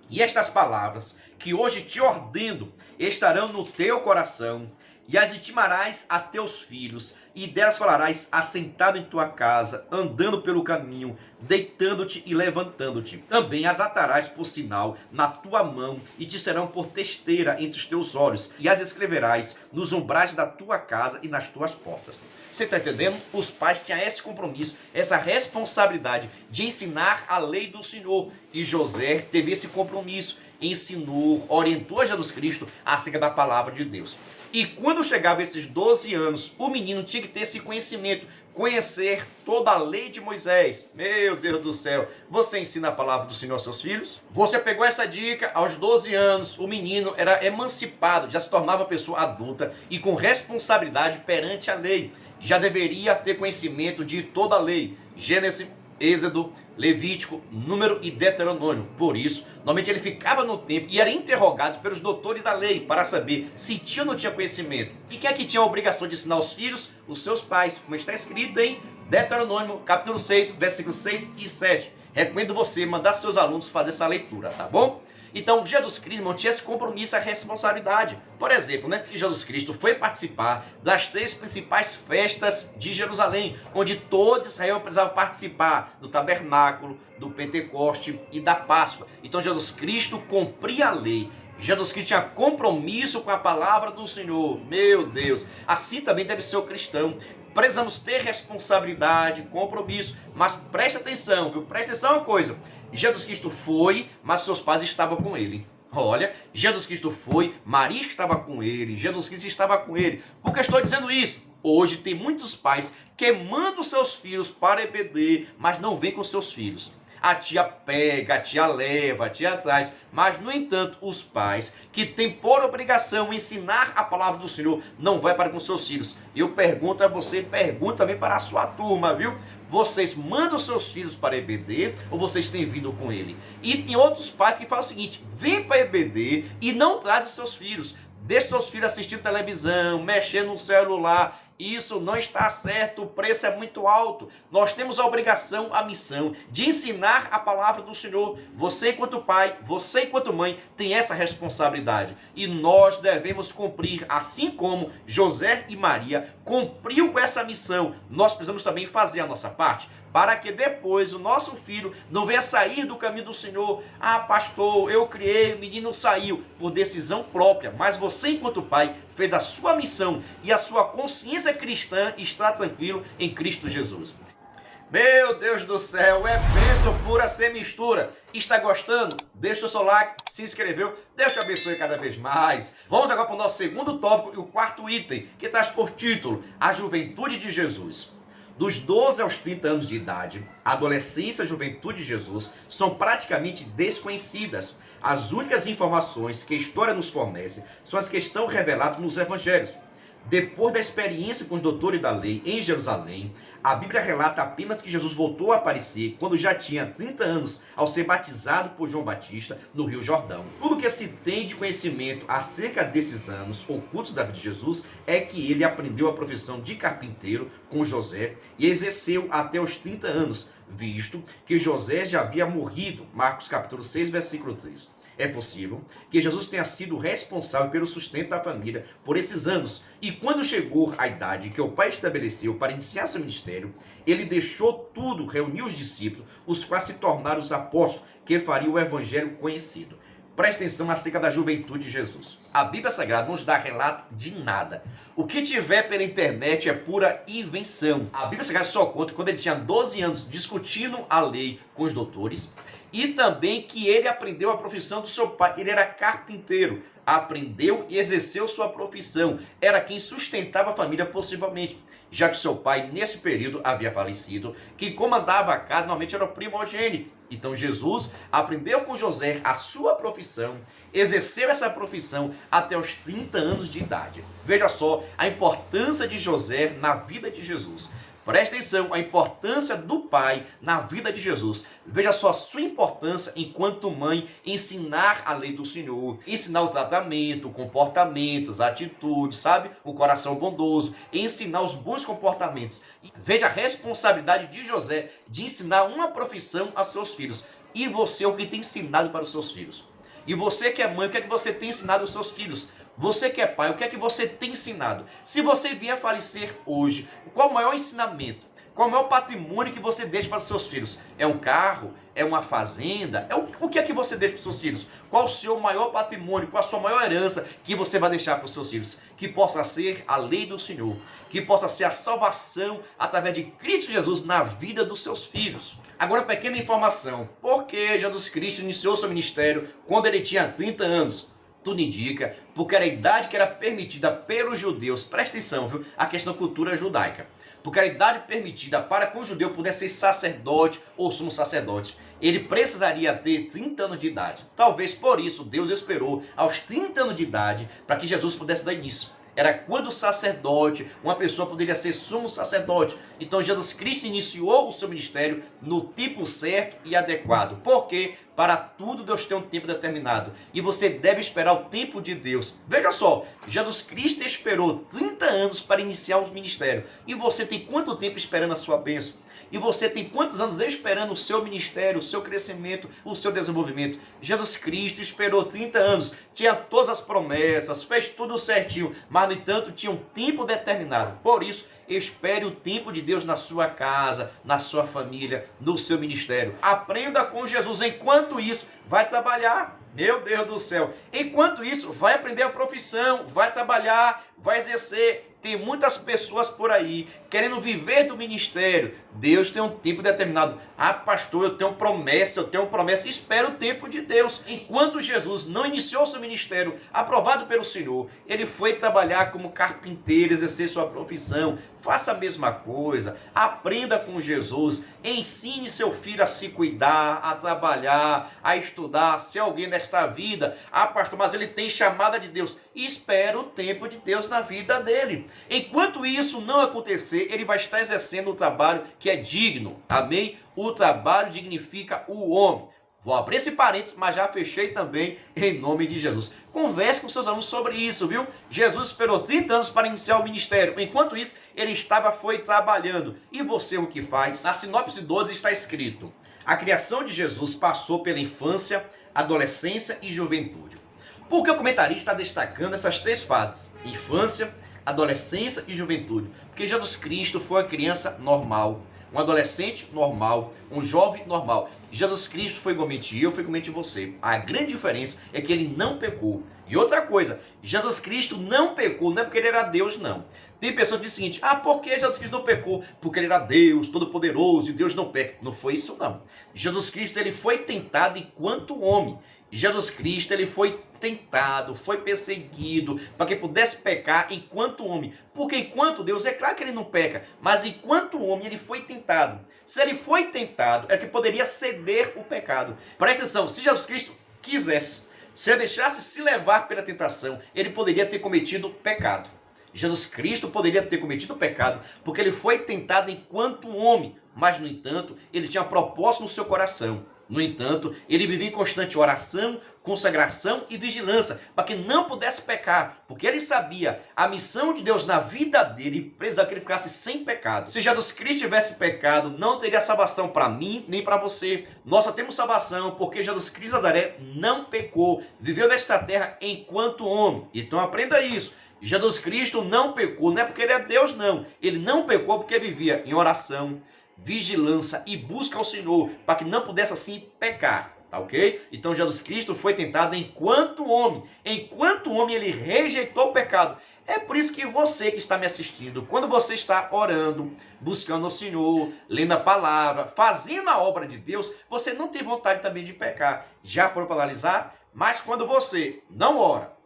e estas palavras que hoje te ordeno estarão no teu coração, e as intimarás a teus filhos, e delas falarás assentado em tua casa, andando pelo caminho, deitando-te e levantando-te. Também as atarás por sinal na tua mão, e te serão por testeira entre os teus olhos, e as escreverás nos umbrais da tua casa e nas tuas portas. Você está entendendo? Os pais tinham esse compromisso, essa responsabilidade de ensinar a lei do Senhor. E José teve esse compromisso, ensinou, orientou a Jesus Cristo acerca da palavra de Deus. E quando chegava esses 12 anos, o menino tinha que ter esse conhecimento, conhecer toda a lei de Moisés. Meu Deus do céu, você ensina a palavra do Senhor aos seus filhos? Você pegou essa dica, aos 12 anos, o menino era emancipado, já se tornava pessoa adulta e com responsabilidade perante a lei. Já deveria ter conhecimento de toda a lei. Gênesis, Êxodo, Levítico, Número e Deuteronômio. Por isso, normalmente ele ficava no templo e era interrogado pelos doutores da lei para saber se tinha ou não tinha conhecimento. E quem é que tinha a obrigação de ensinar os filhos? Os seus pais, como está escrito em Deuteronômio, capítulo 6, versículos 6 e 7. Recomendo você mandar seus alunos fazer essa leitura, tá bom? Então, Jesus Cristo não tinha esse compromisso, essa responsabilidade. Por exemplo, que Jesus Cristo foi participar das 3 principais festas de Jerusalém, onde todo Israel precisava participar do tabernáculo, do Pentecoste e da Páscoa. Então, Jesus Cristo cumpria a lei, Jesus Cristo tinha compromisso com a palavra do Senhor. Meu Deus, assim também deve ser o cristão. Precisamos ter responsabilidade, compromisso, mas preste atenção, viu? Preste atenção a uma coisa. Jesus Cristo foi, mas seus pais estavam com ele. Olha, Jesus Cristo foi, Maria estava com ele, Jesus Cristo estava com ele. Por que estou dizendo isso? Hoje tem muitos pais que mandam seus filhos para EBD, mas não vêm com seus filhos. A tia pega, a tia leva, a tia traz. Mas, no entanto, os pais que têm por obrigação ensinar a palavra do Senhor não vai para com seus filhos. Eu pergunto a você, pergunto também para a sua turma, viu? Vocês mandam seus filhos para EBD ou vocês têm vindo com ele? E tem outros pais que falam o seguinte: vem para EBD e não traz os seus filhos. Deixe seus filhos assistindo televisão, mexendo no celular. Isso não está certo, o preço é muito alto. Nós temos a obrigação, a missão de ensinar a palavra do Senhor. Você enquanto pai, você enquanto mãe tem essa responsabilidade. E nós devemos cumprir, assim como José e Maria cumpriu com essa missão. Nós precisamos também fazer a nossa parte, para que depois o nosso filho não venha sair do caminho do Senhor. Ah, pastor, eu criei, o menino saiu por decisão própria, mas você enquanto pai fez a sua missão e a sua consciência cristã está tranquilo em Cristo Jesus. Meu Deus do céu, é bênção pura sem mistura. Está gostando? Deixa o seu like, se inscreveu, Deus te abençoe cada vez mais. Vamos agora para o nosso segundo tópico e o quarto item, que traz por título A Juventude de Jesus. Dos 12 aos 30 anos de idade, a adolescência e a juventude de Jesus são praticamente desconhecidas. As únicas informações que a história nos fornece são as que estão reveladas nos evangelhos. Depois da experiência com os doutores da lei em Jerusalém, a Bíblia relata apenas que Jesus voltou a aparecer quando já tinha 30 anos ao ser batizado por João Batista no Rio Jordão. Tudo que se tem de conhecimento acerca desses anos ocultos da vida de Jesus é que ele aprendeu a profissão de carpinteiro com José e exerceu até os 30 anos, visto que José já havia morrido. Marcos capítulo 6, versículo 3. É possível que Jesus tenha sido responsável pelo sustento da família por esses anos. E quando chegou a idade que o pai estabeleceu para iniciar seu ministério, ele deixou tudo, reuniu os discípulos, os quais se tornaram os apóstolos que fariam o evangelho conhecido. Preste atenção acerca da juventude de Jesus. A Bíblia Sagrada não nos dá relato de nada. O que tiver pela internet é pura invenção. A Bíblia Sagrada só conta quando ele tinha 12 anos discutindo a lei com os doutores e também que ele aprendeu a profissão do seu pai. Ele era carpinteiro, aprendeu e exerceu sua profissão. Era quem sustentava a família possivelmente, já que seu pai nesse período havia falecido. Quem comandava a casa normalmente era o primogênito. Então Jesus aprendeu com José a sua profissão, exerceu essa profissão até os 30 anos de idade. Veja só a importância de José na vida de Jesus. Preste atenção, a importância do pai na vida de Jesus. Veja só a sua importância enquanto mãe, ensinar a lei do Senhor, ensinar o tratamento, o comportamento, as atitudes, sabe? O coração bondoso, ensinar os bons comportamentos. Veja a responsabilidade de José de ensinar uma profissão a seus filhos. E você, o que tem ensinado para os seus filhos? E você que é mãe, o que é que você tem ensinado aos seus filhos? Você que é pai, o que é que você tem ensinado? Se você vier a falecer hoje, qual o maior ensinamento? Qual o maior patrimônio que você deixa para os seus filhos? É um carro? É uma fazenda? O que é que você deixa para os seus filhos? Qual o seu maior patrimônio? Qual a sua maior herança que você vai deixar para os seus filhos? Que possa ser a lei do Senhor. Que possa ser a salvação através de Cristo Jesus na vida dos seus filhos. Agora, pequena informação. Por que Jesus Cristo iniciou seu ministério quando ele tinha 30 anos? Tudo indica, porque era a idade que era permitida pelos judeus. Presta atenção, viu? A questão da cultura judaica. Porque era a idade permitida para que um judeu pudesse ser sacerdote ou sumo sacerdote. Ele precisaria ter 30 anos de idade. Talvez por isso Deus esperou aos 30 anos de idade para que Jesus pudesse dar início. Era quando o sacerdote, uma pessoa poderia ser sumo sacerdote. Então Jesus Cristo iniciou o seu ministério no tipo certo e adequado. Por quê? Para tudo Deus tem um tempo determinado. E você deve esperar o tempo de Deus. Veja só, Jesus Cristo esperou 30 anos para iniciar o ministério. E você tem quanto tempo esperando a sua bênção? E você tem quantos anos esperando o seu ministério, o seu crescimento, o seu desenvolvimento? Jesus Cristo esperou 30 anos, tinha todas as promessas, fez tudo certinho, mas no entanto tinha um tempo determinado. Por isso, espere o tempo de Deus na sua casa, na sua família, no seu ministério. Aprenda com Jesus enquanto Enquanto isso, vai trabalhar. Meu Deus do céu. Enquanto isso, vai aprender a profissão, vai trabalhar, vai exercer. Tem muitas pessoas por aí querendo viver do ministério. Deus tem um tempo determinado. Ah, pastor, eu tenho promessa. Espera o tempo de Deus. Enquanto Jesus não iniciou seu ministério aprovado pelo Senhor, ele foi trabalhar como carpinteiro, exercer sua profissão. Faça a mesma coisa. Aprenda com Jesus. Ensine seu filho a se cuidar, a trabalhar, a estudar, ser alguém nesta vida. Ah, pastor, mas ele tem chamada de Deus. Espera o tempo de Deus na vida dele. Enquanto isso não acontecer, ele vai estar exercendo o trabalho que é digno. Amém? O trabalho dignifica o homem. Vou abrir esse parênteses, mas já fechei também em nome de Jesus. Converse com seus alunos sobre isso, viu? Jesus esperou 30 anos para iniciar o ministério. Enquanto isso, ele foi trabalhando. E você o que faz? Na sinopse 12 está escrito: a criação de Jesus passou pela infância, adolescência e juventude. Por que o comentarista está destacando essas três fases? Infância, adolescência e juventude. Porque Jesus Cristo foi uma criança normal, um adolescente normal, um jovem normal. Jesus Cristo foi igualmente eu, foi igualmente você. A grande diferença é que ele não pecou. E outra coisa, Jesus Cristo não pecou, não é porque ele era Deus, não. Tem pessoas que dizem o seguinte: ah, por que Jesus Cristo não pecou? Porque ele era Deus, todo-poderoso, e Deus não peca. Não foi isso, não. Jesus Cristo, ele foi tentado enquanto homem. Jesus Cristo, ele foi tentado, foi perseguido, para que pudesse pecar enquanto homem. Porque enquanto Deus, é claro que ele não peca, mas enquanto homem ele foi tentado. Se ele foi tentado, é que poderia ceder o pecado. Presta atenção, se Jesus Cristo quisesse, se ele deixasse se levar pela tentação, ele poderia ter cometido pecado. Jesus Cristo poderia ter cometido pecado, porque ele foi tentado enquanto homem, mas no entanto, ele tinha propósito no seu coração. No entanto, ele vivia em constante oração, consagração e vigilância, para que não pudesse pecar, porque ele sabia a missão de Deus na vida dele, precisava que ele ficasse sem pecado. Se Jesus Cristo tivesse pecado, não teria salvação para mim nem para você. Nós só temos salvação porque Jesus Cristo de Nazaré não pecou, viveu nesta terra enquanto homem. Então aprenda isso. Jesus Cristo não pecou, não é porque ele é Deus, não. Ele não pecou porque vivia em oração, vigilância e busca ao Senhor, para que não pudesse assim pecar, tá ok? Então Jesus Cristo foi tentado enquanto homem. Enquanto homem ele rejeitou o pecado. É por isso que você que está me assistindo, quando você está orando, buscando ao Senhor, lendo a palavra, fazendo a obra de Deus, você não tem vontade também de pecar. Já parou para analisar? Mas quando você não ora,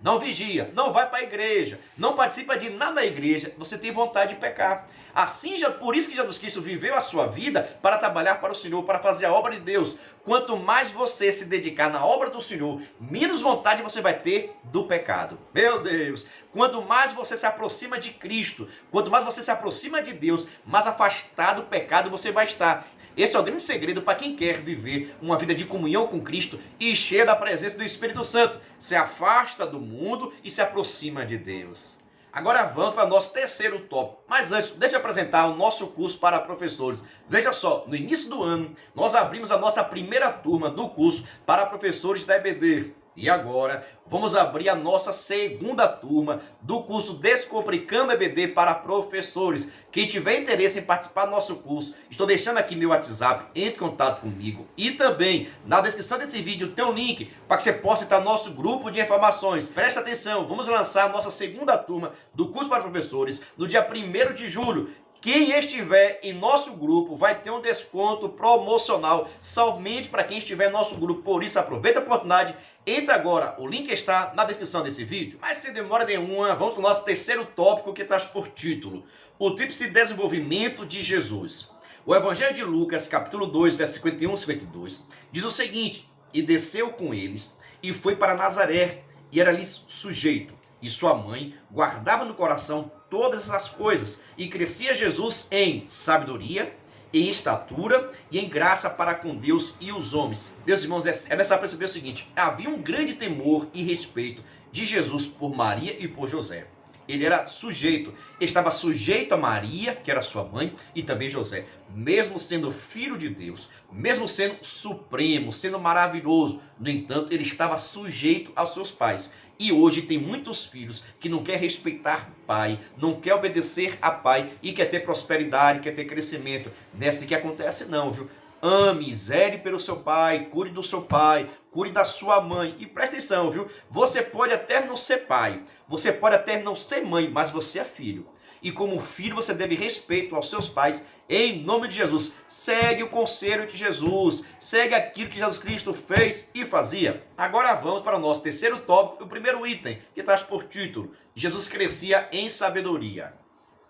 não vigia, não vai para a igreja, não participa de nada na igreja, você tem vontade de pecar. Assim, por isso que Jesus Cristo viveu a sua vida para trabalhar para o Senhor, para fazer a obra de Deus. Quanto mais você se dedicar na obra do Senhor, menos vontade você vai ter do pecado. Meu Deus! Quanto mais você se aproxima de Cristo, quanto mais você se aproxima de Deus, mais afastado do pecado você vai estar. Esse é o grande segredo para quem quer viver uma vida de comunhão com Cristo e cheia da presença do Espírito Santo. Se afasta do mundo e se aproxima de Deus. Agora vamos para o nosso terceiro tópico. Mas antes, deixa eu apresentar o nosso curso para professores. Veja só, no início do ano, nós abrimos a nossa primeira turma do curso para professores da EBD. E agora, vamos abrir a nossa segunda turma do curso Descomplicando EBD para professores. Quem tiver interesse em participar do nosso curso, estou deixando aqui meu WhatsApp, entre em contato comigo. E também, na descrição desse vídeo tem um link para que você possa entrar no nosso grupo de informações. Preste atenção, vamos lançar a nossa segunda turma do curso para professores no dia 1º de julho. Quem estiver em nosso grupo vai ter um desconto promocional somente para quem estiver em nosso grupo. Por isso, aproveita a oportunidade. Entra agora, o link está na descrição desse vídeo. Mas sem demora nenhuma, vamos para o nosso terceiro tópico que traz por título: o tríplice desenvolvimento de Jesus. O Evangelho de Lucas, capítulo 2, versos 51 e 52, diz o seguinte: e desceu com eles, e foi para Nazaré, e era lhes sujeito. E sua mãe guardava no coração todas as coisas, e crescia Jesus em sabedoria, em estatura e em graça para com Deus e os homens. Meus irmãos, é necessário perceber o seguinte: havia um grande temor e respeito de Jesus por Maria e por José. Ele era sujeito, estava sujeito a Maria, que era sua mãe, e também José. Mesmo sendo filho de Deus, mesmo sendo supremo, sendo maravilhoso, no entanto, ele estava sujeito aos seus pais. E hoje tem muitos filhos que não quer respeitar pai, não quer obedecer a pai e quer ter prosperidade, quer ter crescimento. Não é assim que acontece não, viu? ame, zele pelo seu pai, cuide do seu pai, cuide da sua mãe. E presta atenção, viu? Você pode até não ser pai, você pode até não ser mãe, mas você é filho. E como filho você deve respeito aos seus pais em nome de Jesus. Segue o conselho de Jesus, segue aquilo que Jesus Cristo fez e fazia. Agora vamos para o nosso terceiro tópico, o primeiro item, que traz por título: Jesus crescia em sabedoria.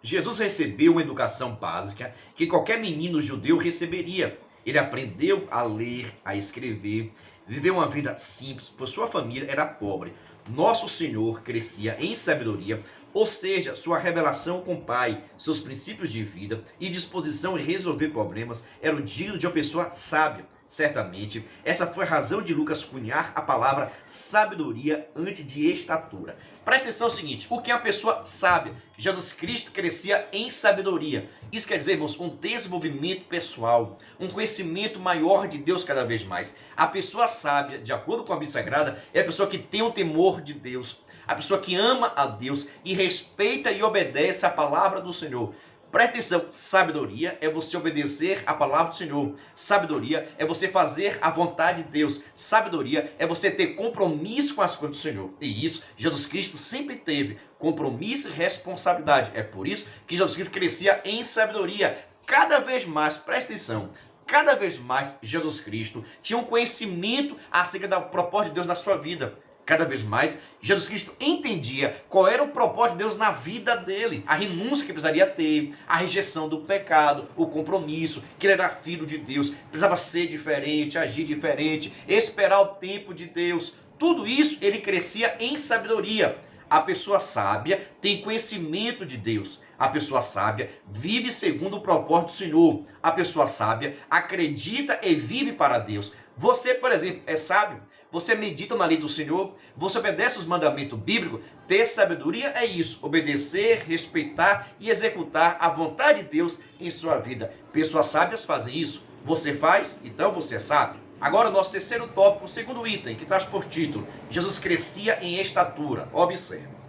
Jesus recebeu uma educação básica que qualquer menino judeu receberia. Ele aprendeu a ler, a escrever, viveu uma vida simples, pois sua família era pobre. Nosso Senhor crescia em sabedoria, ou seja, sua revelação com o Pai, seus princípios de vida e disposição em resolver problemas eram dignos de uma pessoa sábia. Certamente, essa foi a razão de Lucas cunhar a palavra sabedoria antes de estatura. Presta atenção no seguinte: o que é uma pessoa sábia? Jesus Cristo crescia em sabedoria. Isso quer dizer, irmãos, um desenvolvimento pessoal, um conhecimento maior de Deus cada vez mais. A pessoa sábia, de acordo com a Bíblia Sagrada, é a pessoa que tem o temor de Deus, a pessoa que ama a Deus e respeita e obedece a palavra do Senhor. Presta atenção, sabedoria é você obedecer a palavra do Senhor. Sabedoria é você fazer a vontade de Deus. Sabedoria é você ter compromisso com as coisas do Senhor. E isso, Jesus Cristo sempre teve compromisso e responsabilidade. É por isso que Jesus Cristo crescia em sabedoria. Cada vez mais, presta atenção, cada vez mais Jesus Cristo tinha um conhecimento acerca da proposta de Deus na sua vida. Cada vez mais, Jesus Cristo entendia qual era o propósito de Deus na vida dele, a renúncia que precisaria ter, a rejeição do pecado, o compromisso, que ele era filho de Deus, precisava ser diferente, agir diferente, esperar o tempo de Deus. Tudo isso ele crescia em sabedoria. A pessoa sábia tem conhecimento de Deus. A pessoa sábia vive segundo o propósito do Senhor. A pessoa sábia acredita e vive para Deus. Você, por exemplo, é sábio? Você medita na lei do Senhor? Você obedece os mandamentos bíblicos? Ter sabedoria é isso: obedecer, respeitar e executar a vontade de Deus em sua vida. Pessoas sábias fazem isso. Você faz? Então você é sábio. Agora o nosso terceiro tópico, o segundo item, que traz por título: Jesus crescia em estatura. Observe.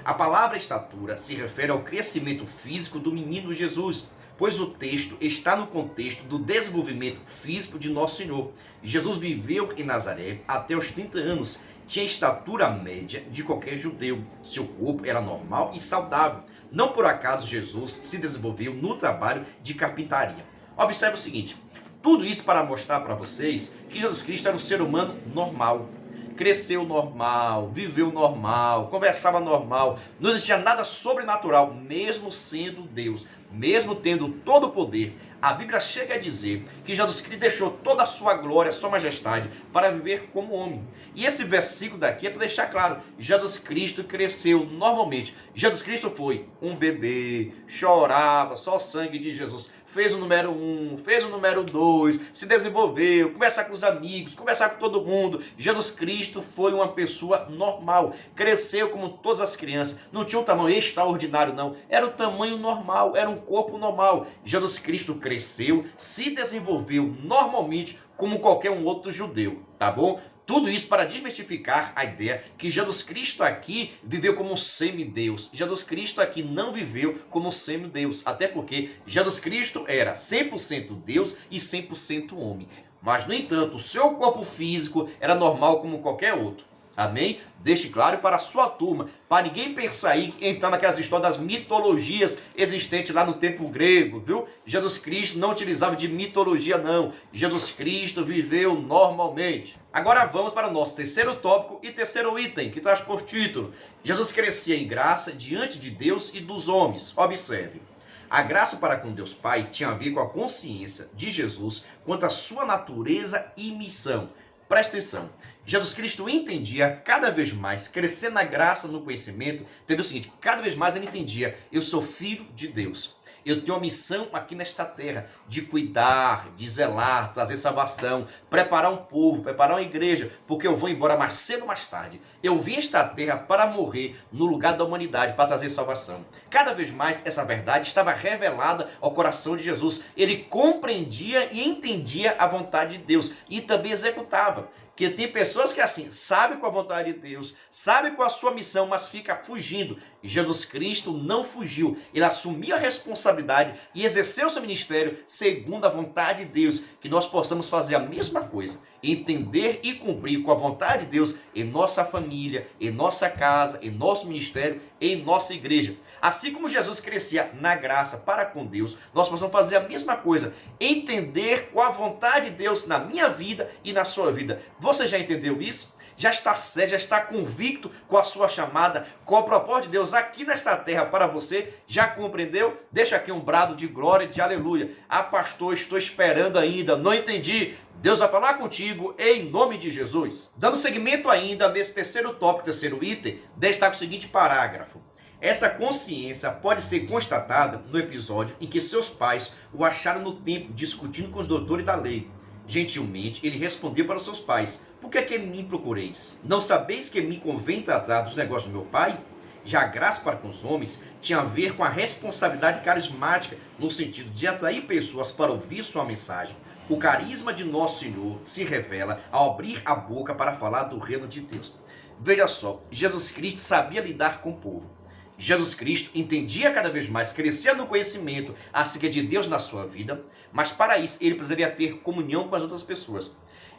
A palavra estatura se refere ao crescimento físico do menino Jesus, pois o texto está no contexto do desenvolvimento físico de nosso Senhor. Jesus viveu em Nazaré até os 30 anos, tinha estatura média de qualquer judeu, seu corpo era normal e saudável. Não por acaso Jesus se desenvolveu no trabalho de carpintaria. Observe o seguinte: tudo isso para mostrar para vocês que Jesus Cristo era um ser humano normal. Cresceu normal, viveu normal, conversava normal, não existia nada sobrenatural, mesmo sendo Deus, mesmo tendo todo o poder. A Bíblia chega a dizer que Jesus Cristo deixou toda a sua glória, sua majestade, para viver como homem. E esse versículo daqui é para deixar claro: Jesus Cristo cresceu normalmente. Jesus Cristo foi um bebê, chorava, só o sangue de Jesus. Fez o número 1, fez o número 2, se desenvolveu, conversar com os amigos, conversar com todo mundo. Jesus Cristo foi uma pessoa normal, cresceu como todas as crianças, não tinha um tamanho extraordinário não, era o tamanho normal, era um corpo normal. Jesus Cristo cresceu, se desenvolveu normalmente como qualquer um outro judeu, tá bom? Tudo isso para desmistificar a ideia que Jesus Cristo aqui viveu como semideus. Jesus Cristo aqui não viveu como semideus, até porque Jesus Cristo era 100% Deus e 100% homem. Mas, no entanto, o seu corpo físico era normal como qualquer outro. Amém? Deixe claro para a sua turma, para ninguém pensar aí, entrar naquelas histórias das mitologias existentes lá no tempo grego, viu? Jesus Cristo não utilizava de mitologia não, Jesus Cristo viveu normalmente. Agora vamos para o nosso terceiro tópico e terceiro item, que traz por título: Jesus crescia em graça diante de Deus e dos homens. Observe. A graça para com Deus Pai tinha a ver com a consciência de Jesus quanto à sua natureza e missão. Presta atenção, Jesus Cristo entendia cada vez mais, crescendo na graça, no conhecimento, entendeu o seguinte: cada vez mais ele entendia: eu sou filho de Deus, eu tenho uma missão aqui nesta terra, de cuidar, de zelar, trazer salvação, preparar um povo, preparar uma igreja, porque eu vou embora mais cedo ou mais tarde. Eu vim a esta terra para morrer no lugar da humanidade, para trazer salvação. Cada vez mais essa verdade estava revelada ao coração de Jesus. Ele compreendia e entendia a vontade de Deus e também executava. que tem pessoas que assim, sabem qual a vontade de Deus, sabem qual a sua missão, mas fica fugindo. E Jesus Cristo não fugiu. Ele assumiu a responsabilidade e exerceu seu ministério segundo a vontade de Deus. Que nós possamos fazer a mesma coisa. Entender e cumprir com a vontade de Deus em nossa família, em nossa casa, em nosso ministério, em nossa igreja. Assim como Jesus crescia na graça para com Deus, nós possamos fazer a mesma coisa. Entender qual a vontade de Deus na minha vida e na sua vida. Você já entendeu isso? Já está certo, já está convicto com a sua chamada, com o propósito de Deus aqui nesta terra para você? Já compreendeu? Deixa aqui um brado de glória e de aleluia. Ah, pastor, estou esperando ainda, não entendi. Deus vai falar contigo em nome de Jesus. Dando seguimento ainda nesse terceiro tópico, terceiro item, destaca o seguinte parágrafo. Essa consciência pode ser constatada no episódio em que seus pais o acharam no templo discutindo com os doutores da lei. Gentilmente, ele respondeu para os seus pais: por que me procureis? Não sabeis que me convém tratar dos negócios do meu pai? Já a graça para com os homens tinha a ver com a responsabilidade carismática, no sentido de atrair pessoas para ouvir sua mensagem. O carisma de nosso Senhor se revela ao abrir a boca para falar do reino de Deus. Veja só, Jesus Cristo sabia lidar com o povo. Jesus Cristo entendia cada vez mais, crescia no conhecimento acerca de Deus na sua vida, mas para isso ele precisaria ter comunhão com as outras pessoas.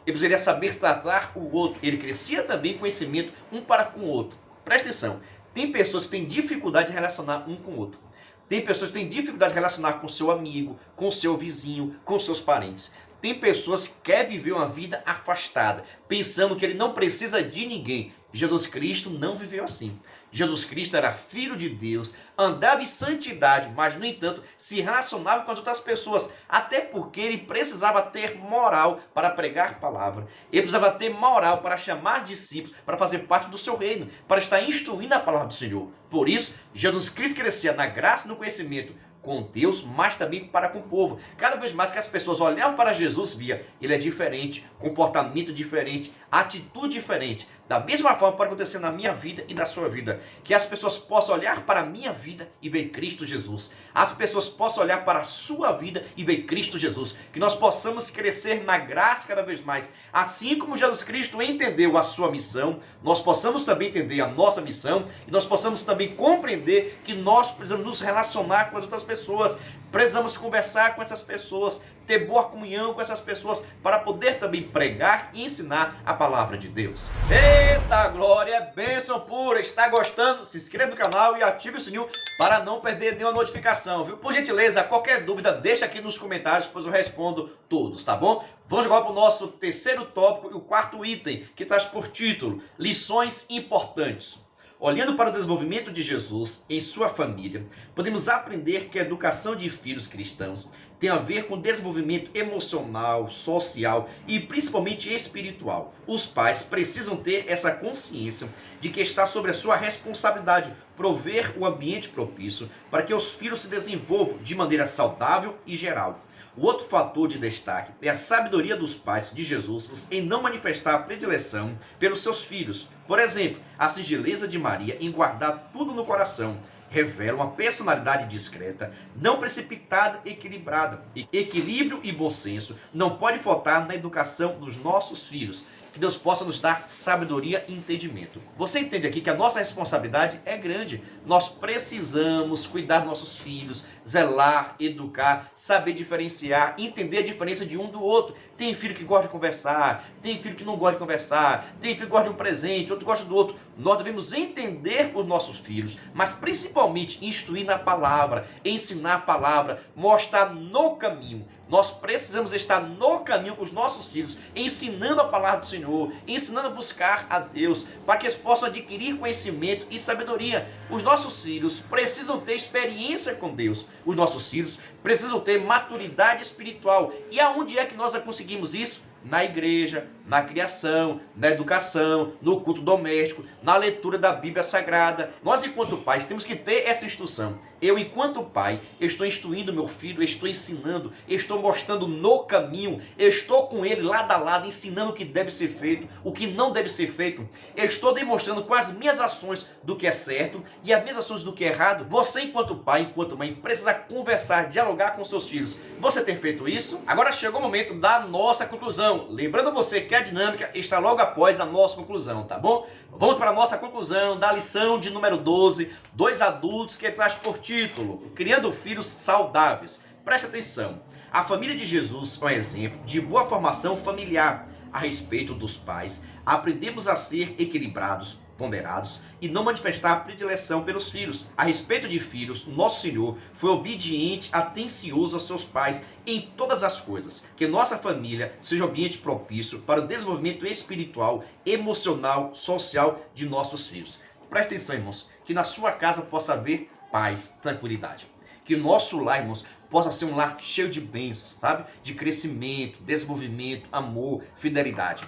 Ele precisaria saber tratar o outro. Ele crescia também em conhecimento um para com o outro. Presta atenção, tem pessoas que têm dificuldade de relacionar um com o outro. Tem pessoas que têm dificuldade de relacionar com seu amigo, com seu vizinho, com seus parentes. Tem pessoas que querem viver uma vida afastada, pensando que ele não precisa de ninguém. Jesus Cristo não viveu assim. Jesus Cristo era filho de Deus, andava em santidade, mas, no entanto, se relacionava com as outras pessoas, até porque ele precisava ter moral para pregar a palavra. Ele precisava ter moral para chamar discípulos, para fazer parte do seu reino, para estar instruindo a palavra do Senhor. Por isso, Jesus Cristo crescia na graça e no conhecimento com Deus, mas também para com o povo. Cada vez mais que as pessoas olhavam para Jesus, via ele é diferente, comportamento diferente, atitude diferente. Da mesma forma pode acontecer na minha vida e na sua vida. Que as pessoas possam olhar para a minha vida e ver Cristo Jesus. As pessoas possam olhar para a sua vida e ver Cristo Jesus. Que nós possamos crescer na graça cada vez mais. Assim como Jesus Cristo entendeu a sua missão, nós possamos também entender a nossa missão. E nós possamos também compreender que nós precisamos nos relacionar com as outras pessoas. Precisamos conversar com essas pessoas, ter boa comunhão com essas pessoas, para poder também pregar e ensinar a palavra de Deus. Eita glória, bênção pura! Está gostando? Se inscreva no canal e ative o sininho para não perder nenhuma notificação, viu? Por gentileza, qualquer dúvida, deixa aqui nos comentários, pois eu respondo todos, tá bom? Vamos agora para o nosso terceiro tópico e o quarto item, que traz por título: Lições Importantes. Olhando para o desenvolvimento de Jesus em sua família, podemos aprender que a educação de filhos cristãos tem a ver com desenvolvimento emocional, social e principalmente espiritual. Os pais precisam ter essa consciência de que está sobre a sua responsabilidade prover o ambiente propício para que os filhos se desenvolvam de maneira saudável e geral. O outro fator de destaque é a sabedoria dos pais de Jesus em não manifestar a predileção pelos seus filhos. Por exemplo, a singeleza de Maria em guardar tudo no coração revela uma personalidade discreta, não precipitada e equilibrada. Equilíbrio e bom senso não pode faltar na educação dos nossos filhos. Que Deus possa nos dar sabedoria e entendimento. Você entende aqui que a nossa responsabilidade é grande. Nós precisamos cuidar dos nossos filhos, zelar, educar, saber diferenciar, entender a diferença de um do outro. Tem filho que gosta de conversar, tem filho que não gosta de conversar, tem filho que gosta de um presente, outro gosta do outro. Nós devemos entender os nossos filhos, mas principalmente instruir na palavra, ensinar a palavra, mostrar no caminho. Nós precisamos estar no caminho com os nossos filhos, ensinando a palavra do Senhor, ensinando a buscar a Deus, para que eles possam adquirir conhecimento e sabedoria. Os nossos filhos precisam ter experiência com Deus. Os nossos filhos precisam ter maturidade espiritual. E aonde é que nós conseguimos isso? Na igreja, na criação, na educação, no culto doméstico, na leitura da Bíblia Sagrada. Nós, enquanto pais, temos que ter essa instrução. Eu, enquanto pai, estou instruindo meu filho, estou ensinando, estou mostrando no caminho, eu estou com ele lado a lado, ensinando o que deve ser feito, o que não deve ser feito. Eu estou demonstrando com as minhas ações do que é certo e as minhas ações do que é errado. Você, enquanto pai, enquanto mãe, precisa conversar, dialogar com seus filhos. Você tem feito isso? Agora chegou o momento da nossa conclusão. irmão, lembrando você que a dinâmica está logo após a nossa conclusão, tá bom? Vamos para a nossa conclusão da lição de número 12, dois adultos, que traz por título, Criando Filhos Saudáveis. Preste atenção, a família de Jesus é um exemplo de boa formação familiar. A respeito dos pais, aprendemos a ser equilibrados, ponderados e não manifestar predileção pelos filhos. A respeito de filhos, nosso Senhor foi obediente, atencioso aos seus pais em todas as coisas. Que nossa família seja um ambiente propício para o desenvolvimento espiritual, emocional, social de nossos filhos. Preste atenção, irmãos, que na sua casa possa haver paz, tranquilidade. Que o nosso lar, irmãos, possa ser um lar cheio de bênçãos, sabe? De crescimento, desenvolvimento, amor, fidelidade.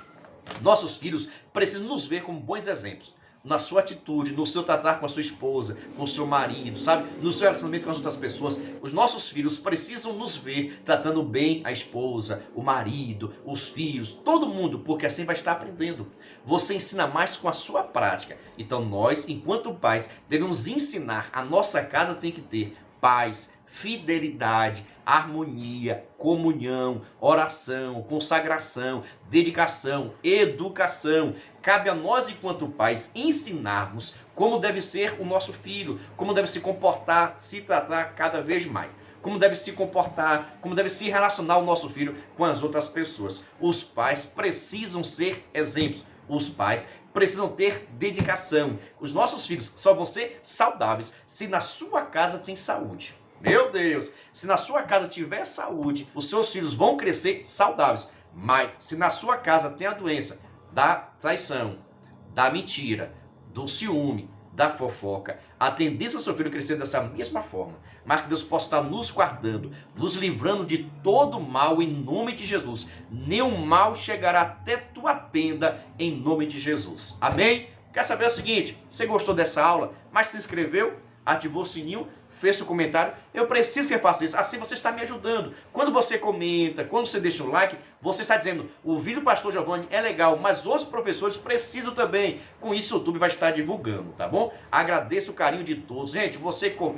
Nossos filhos precisam nos ver como bons exemplos. Na sua atitude, no seu tratar com a sua esposa, com o seu marido, sabe? No seu relacionamento com as outras pessoas. Os nossos filhos precisam nos ver tratando bem a esposa, o marido, os filhos, todo mundo, porque assim vai estar aprendendo. Você ensina mais com a sua prática. Então nós, enquanto pais, devemos ensinar. A nossa casa tem que ter paz, fidelidade, harmonia, comunhão, oração, consagração, dedicação, educação. Cabe a nós, enquanto pais, ensinarmos como deve ser o nosso filho, como deve se comportar, se tratar cada vez mais. Como deve se comportar, como deve se relacionar o nosso filho com as outras pessoas. Os pais precisam ser exemplos. Os pais precisam ter dedicação. Os nossos filhos só vão ser saudáveis se na sua casa tem saúde. Meu Deus, se na sua casa tiver saúde, os seus filhos vão crescer saudáveis. Mas se na sua casa tem a doença da traição, da mentira, do ciúme, da fofoca, a tendência do seu filho crescer dessa mesma forma. Mas que Deus possa estar nos guardando, nos livrando de todo mal em nome de Jesus. Nenhum mal chegará até tua tenda em nome de Jesus. Amém? Quer saber o seguinte? Você gostou dessa aula, mas se inscreveu, ativou o sininho, fez seu comentário, eu preciso que faça isso, assim você está me ajudando. Quando você comenta, quando você deixa o like, você está dizendo, o vídeo do pastor Giovanni é legal, mas outros professores precisam também. Com isso o YouTube vai estar divulgando, tá bom? Agradeço o carinho de todos. Gente,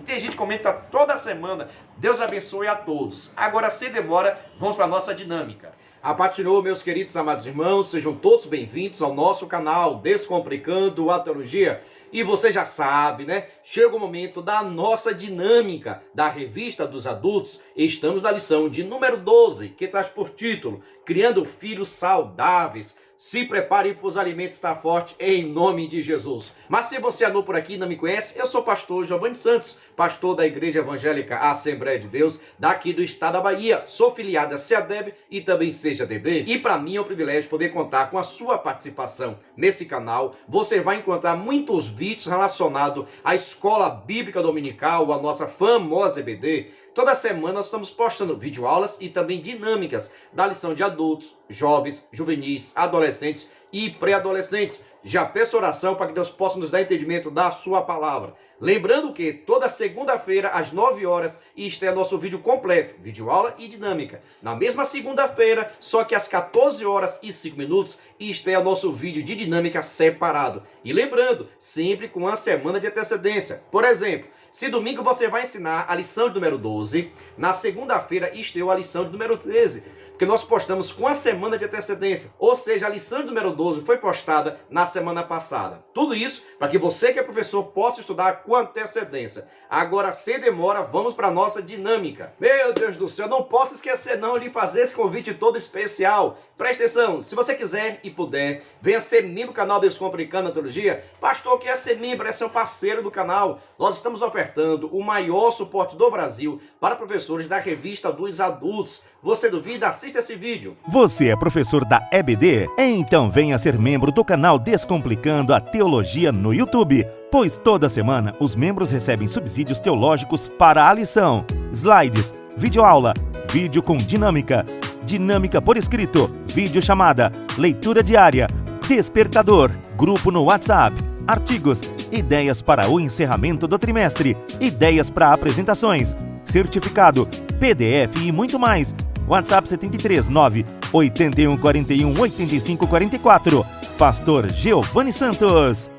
tem gente que comenta toda semana, Deus abençoe a todos. Agora, sem demora, vamos para a nossa dinâmica. A paz do Senhor, meus queridos amados irmãos, sejam todos bem-vindos ao nosso canal Descomplicando a Teologia. E você já sabe, né? Chega o momento da nossa dinâmica da Revista dos Adultos. Estamos na lição de número 12, que traz por título Criando Filhos Saudáveis. Se prepare para os alimentos estar forte em nome de Jesus. Mas se você é novo por aqui e não me conhece, eu sou o pastor Giovanni Santos, pastor da Igreja Evangélica Assembleia de Deus, daqui do estado da Bahia. Sou filiado a CEADEB e também CEADB. E para mim é um privilégio poder contar com a sua participação nesse canal. Você vai encontrar muitos vídeos relacionados à Escola Bíblica Dominical, a nossa famosa EBD. Toda semana nós estamos postando videoaulas e também dinâmicas da lição de adultos, jovens, juvenis, adolescentes e pré-adolescentes. Já peço oração para que Deus possa nos dar entendimento da sua palavra. Lembrando que toda segunda-feira, às 9 horas, estreia nosso vídeo completo, videoaula e dinâmica. Na mesma segunda-feira, só que às 14 horas e 5 minutos, estreia nosso vídeo de dinâmica separado. E lembrando, sempre com uma semana de antecedência. Por exemplo, se domingo você vai ensinar a lição de número 12, na segunda-feira estreou a lição de número 13, porque nós postamos com a semana de antecedência. Ou seja, a lição de número 12 foi postada na semana passada. Tudo isso para que você que é professor possa estudar com antecedência. Agora, sem demora, vamos para a nossa dinâmica. Meu Deus do céu, não posso esquecer não de fazer esse convite todo especial. Presta atenção, se você quiser e puder, venha ser membro do canal Descomplicando a Teologia. Pastor, quer ser membro, é ser um parceiro do canal. Nós estamos ofertando o maior suporte do Brasil para professores da Revista dos Adultos. Você duvida? Assista esse vídeo. Você é professor da EBD? Então venha ser membro do canal Descomplicando a Teologia no YouTube, pois toda semana os membros recebem subsídios teológicos para a lição, slides, videoaula, vídeo com dinâmica, dinâmica por escrito, vídeo chamada, leitura diária, despertador, grupo no WhatsApp, artigos, ideias para o encerramento do trimestre, ideias para apresentações, certificado, PDF e muito mais. WhatsApp 73 9 81 41 85 44. Pastor Giovanni Santos.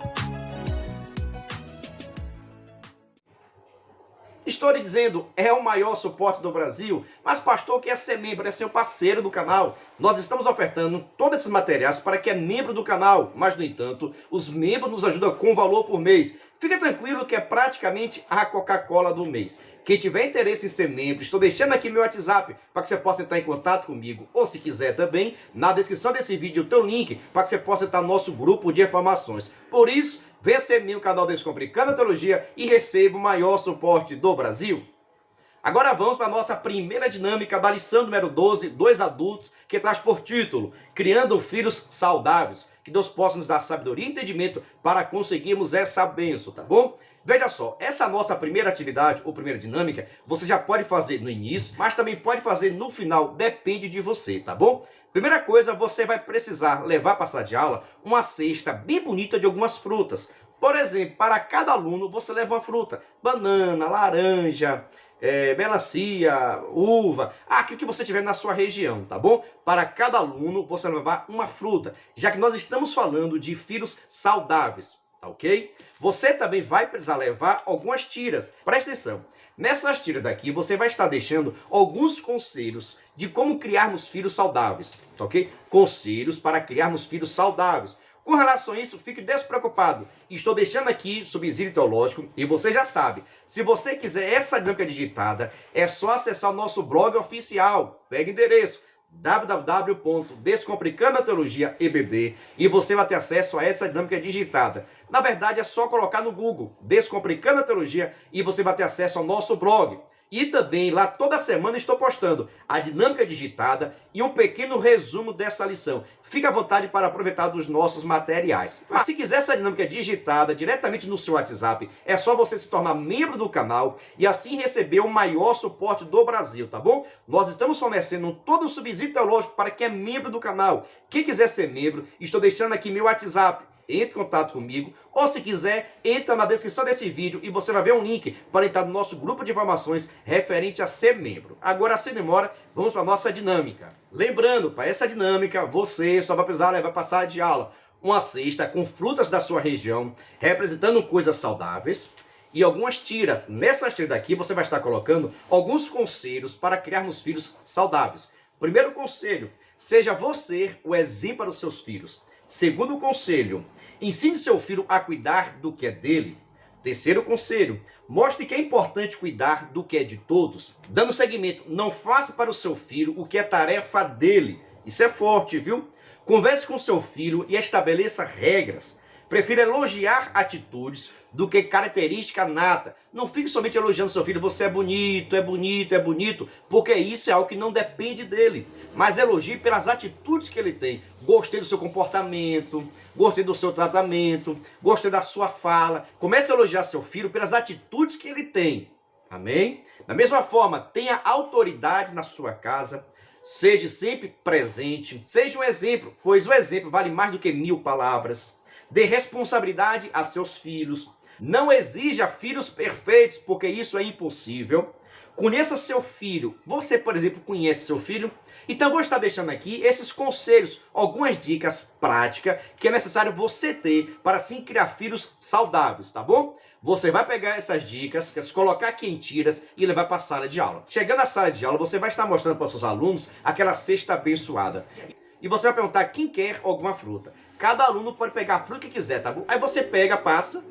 Estou lhe dizendo, é o maior suporte do Brasil. Mas pastor, quer ser membro, é ser parceiro do canal. Nós estamos ofertando todos esses materiais para quem é membro do canal. Mas, no entanto, os membros nos ajudam com valor por mês. Fica tranquilo que é praticamente a Coca-Cola do mês. Quem tiver interesse em ser membro, estou deixando aqui meu WhatsApp para que você possa entrar em contato comigo. Ou se quiser também, na descrição desse vídeo tem o link para que você possa entrar no nosso grupo de informações. Por isso, venha ser membro do canal Descomplicando a Teologia e receba o maior suporte do Brasil. Agora vamos para a nossa primeira dinâmica da lição número 12, dois adultos, que traz por título, Criando Filhos Saudáveis. Que Deus possa nos dar sabedoria e entendimento para conseguirmos essa bênção, tá bom? Veja só, essa nossa primeira atividade, ou primeira dinâmica, você já pode fazer no início, mas também pode fazer no final, depende de você, tá bom? Primeira coisa, você vai precisar levar para a sala de aula uma cesta bem bonita de algumas frutas. Por exemplo, para cada aluno você leva uma fruta, banana, laranja, melancia, uva, aquilo que você tiver na sua região, tá bom? Para cada aluno você vai levar uma fruta, já que nós estamos falando de filhos saudáveis, tá ok? Você também vai precisar levar algumas tiras, presta atenção. Nessas tiras daqui você vai estar deixando alguns conselhos de como criarmos filhos saudáveis, tá ok? Conselhos para criarmos filhos saudáveis. Com relação a isso, fique despreocupado. Estou deixando aqui subsídio teológico e você já sabe. Se você quiser essa dinâmica digitada, é só acessar o nosso blog oficial. Pega o endereço www.descomplicandoateologia.ebd e você vai ter acesso a essa dinâmica digitada. Na verdade, é só colocar no Google Descomplicando a Teologia e você vai ter acesso ao nosso blog. E também lá toda semana estou postando a dinâmica digitada e um pequeno resumo dessa lição. Fique à vontade para aproveitar dos nossos materiais. Mas se quiser essa dinâmica digitada diretamente no seu WhatsApp, é só você se tornar membro do canal e assim receber o maior suporte do Brasil, tá bom? Nós estamos fornecendo todo o subsídio teológico para quem é membro do canal. Quem quiser ser membro, estou deixando aqui meu WhatsApp. Entre em contato comigo, ou se quiser, entra na descrição desse vídeo e você vai ver um link para entrar no nosso grupo de informações referente a ser membro. Agora, sem demora, vamos para a nossa dinâmica. Lembrando, para essa dinâmica, você só vai precisar levar para a sala de aula uma cesta com frutas da sua região, representando coisas saudáveis, e algumas tiras. Nessas tiras daqui, você vai estar colocando alguns conselhos para criarmos filhos saudáveis. Primeiro conselho, seja você o exemplo para os seus filhos. Segundo conselho, ensine seu filho a cuidar do que é dele. Terceiro conselho, mostre que é importante cuidar do que é de todos. Dando seguimento, não faça para o seu filho o que é tarefa dele. Isso é forte, viu? Converse com seu filho e estabeleça regras. Prefira elogiar atitudes do que característica nata. Não fique somente elogiando seu filho, você é bonito, é bonito, é bonito, porque isso é algo que não depende dele. Mas elogie pelas atitudes que ele tem. Gostei do seu comportamento, gostei do seu tratamento, gostei da sua fala. Comece a elogiar seu filho pelas atitudes que ele tem. Amém? Da mesma forma, tenha autoridade na sua casa. Seja sempre presente, seja um exemplo, pois o exemplo vale mais do que 1000 palavras. Dê responsabilidade a seus filhos. Não exija filhos perfeitos, porque isso é impossível. Conheça seu filho. Você, por exemplo, conhece seu filho? Então, vou estar deixando aqui esses conselhos, algumas dicas práticas que é necessário você ter para assim criar filhos saudáveis, tá bom? Você vai pegar essas dicas, colocar aqui em tiras e levar para a sala de aula. Chegando na sala de aula, você vai estar mostrando para os seus alunos aquela cesta abençoada. E você vai perguntar quem quer alguma fruta. Cada aluno pode pegar a fruta que quiser, tá bom? Aí você pega, passa.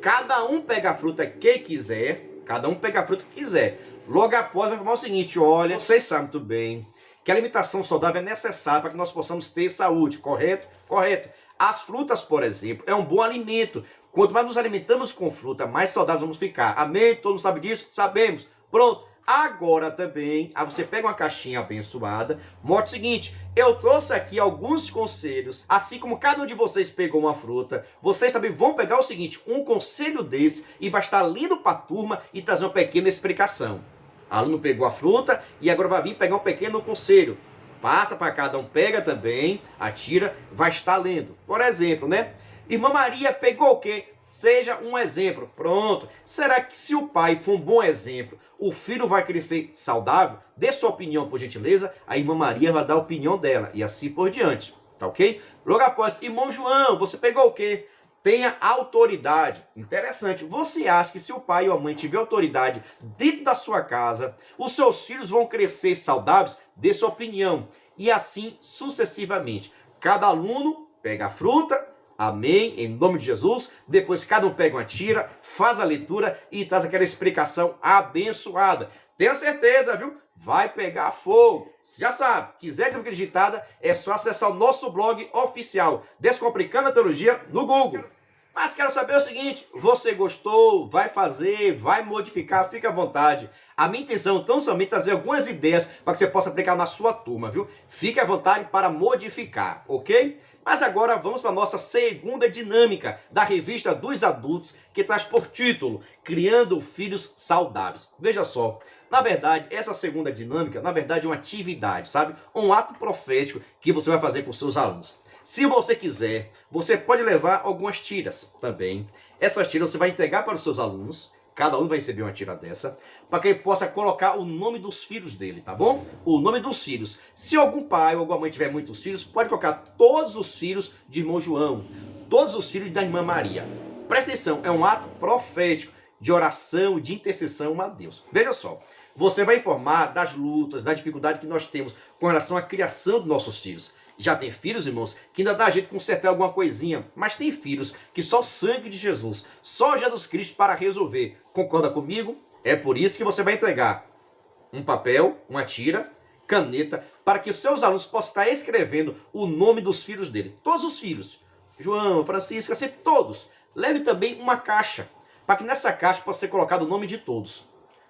Cada um pega a fruta que quiser. Cada um pega a fruta que quiser. Logo após vai falar o seguinte, olha, vocês sabem muito bem que a alimentação saudável é necessária para que nós possamos ter saúde, correto? Correto. As frutas, por exemplo, é um bom alimento. Quanto mais nos alimentamos com fruta, mais saudáveis vamos ficar. Amém? Todo mundo sabe disso? Sabemos. Pronto. Agora também, aí você pega uma caixinha abençoada, mostra o seguinte, eu trouxe aqui alguns conselhos, assim como cada um de vocês pegou uma fruta, vocês também vão pegar o seguinte, um conselho desse e vai estar lendo para a turma e trazer uma pequena explicação. O aluno pegou a fruta e agora vai vir pegar um pequeno conselho. Passa para cada um, pega também, atira, vai estar lendo. Por exemplo, né? Irmã Maria pegou o quê? Seja um exemplo. Pronto. Será que se o pai for um bom exemplo, o filho vai crescer saudável? Dê sua opinião, por gentileza. A irmã Maria vai dar a opinião dela. E assim por diante. Tá ok? Logo após, irmão João, você pegou o quê? Tenha autoridade. Interessante. Você acha que se o pai ou a mãe tiver autoridade dentro da sua casa, os seus filhos vão crescer saudáveis? Dê sua opinião. E assim sucessivamente. Cada aluno pega a fruta, amém, em nome de Jesus. Depois cada um pega uma tira, faz a leitura e traz aquela explicação abençoada. Tenha certeza, viu? Vai pegar fogo. Você já sabe, quiser ter uma digitada, é só acessar o nosso blog oficial, Descomplicando a Teologia, no Google. Mas quero saber o seguinte, você gostou, vai fazer, vai modificar, fica à vontade. A minha intenção tão somente trazer algumas ideias para que você possa aplicar na sua turma, viu? Fique à vontade para modificar, ok? Mas agora vamos para a nossa segunda dinâmica da revista dos adultos, que traz por título Criando Filhos Saudáveis. Veja só, na verdade, essa segunda dinâmica, na verdade, é uma atividade, sabe? Um ato profético que você vai fazer com seus alunos. Se você quiser, você pode levar algumas tiras também. Essas tiras você vai entregar para os seus alunos. Cada um vai receber uma tira dessa, para que ele possa colocar o nome dos filhos dele, tá bom? O nome dos filhos. Se algum pai ou alguma mãe tiver muitos filhos, pode colocar todos os filhos de irmão João, todos os filhos da irmã Maria. Presta atenção, é um ato profético de oração, de intercessão a Deus. Veja só, você vai informar das lutas, da dificuldade que nós temos com relação à criação dos nossos filhos. Já tem filhos, irmãos, que ainda dá jeito de consertar alguma coisinha, mas tem filhos que só o sangue de Jesus, só Jesus Cristo para resolver. Concorda comigo? É por isso que você vai entregar um papel, uma tira, caneta, para que os seus alunos possam estar escrevendo o nome dos filhos dele. Todos os filhos. João, Francisca, sempre todos. Leve também uma caixa, para que nessa caixa possa ser colocado o nome de todos.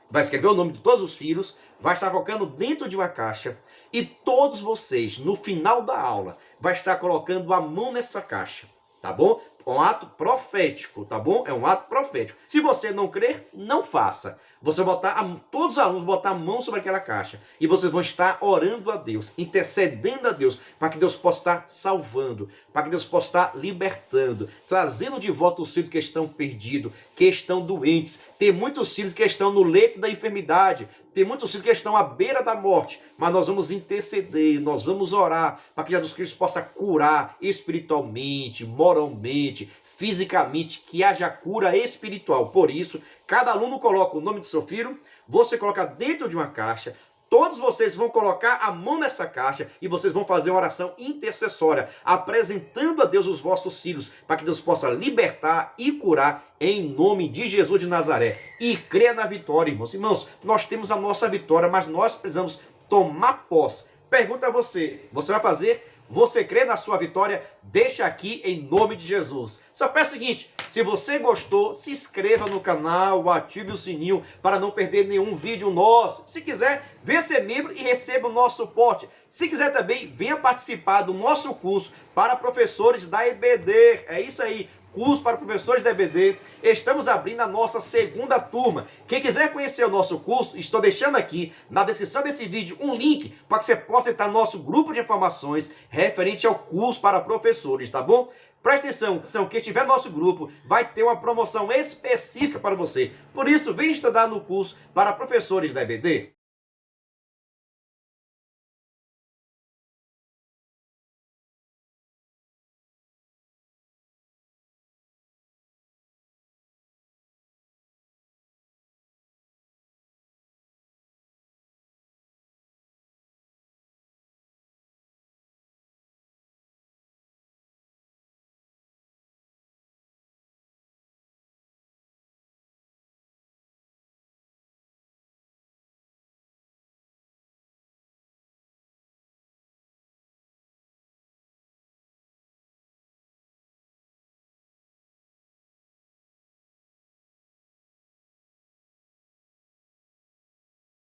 Vai escrever o nome de todos os filhos, vai estar colocando dentro de uma caixa e todos vocês, no final da aula, vai estar colocando a mão nessa caixa, tá bom? É um ato profético, tá bom? É um ato profético. Se você não crer, não faça. Você botar, todos os alunos botar a mão sobre aquela caixa e vocês vão estar orando a Deus, intercedendo a Deus, para que Deus possa estar salvando, para que Deus possa estar libertando, trazendo de volta os filhos que estão perdidos, que estão doentes. Tem muitos filhos que estão no leito da enfermidade, tem muitos filhos que estão à beira da morte, mas nós vamos interceder, nós vamos orar, para que Jesus Cristo possa curar espiritualmente, moralmente, fisicamente, que haja cura espiritual. Por isso, cada aluno coloca o nome do seu filho, você coloca dentro de uma caixa, todos vocês vão colocar a mão nessa caixa e vocês vão fazer uma oração intercessória, apresentando a Deus os vossos filhos, para que Deus possa libertar e curar em nome de Jesus de Nazaré. E creia na vitória, irmãos. Irmãos, nós temos a nossa vitória, mas nós precisamos tomar posse. Pergunta a você, você vai fazer? Você crê na sua vitória? Deixa aqui em nome de Jesus. Só peço o seguinte, se você gostou, se inscreva no canal, ative o sininho para não perder nenhum vídeo nosso. Se quiser, venha ser membro e receba o nosso suporte. Se quiser também, venha participar do nosso curso para professores da EBD. É isso aí. Curso para professores da EBD, estamos abrindo a nossa segunda turma. Quem quiser conhecer o nosso curso, estou deixando aqui na descrição desse vídeo um link para que você possa entrar no nosso grupo de informações referente ao curso para professores, tá bom? Presta atenção, quem estiver no nosso grupo vai ter uma promoção específica para você. Por isso, vem estudar no curso para professores da EBD.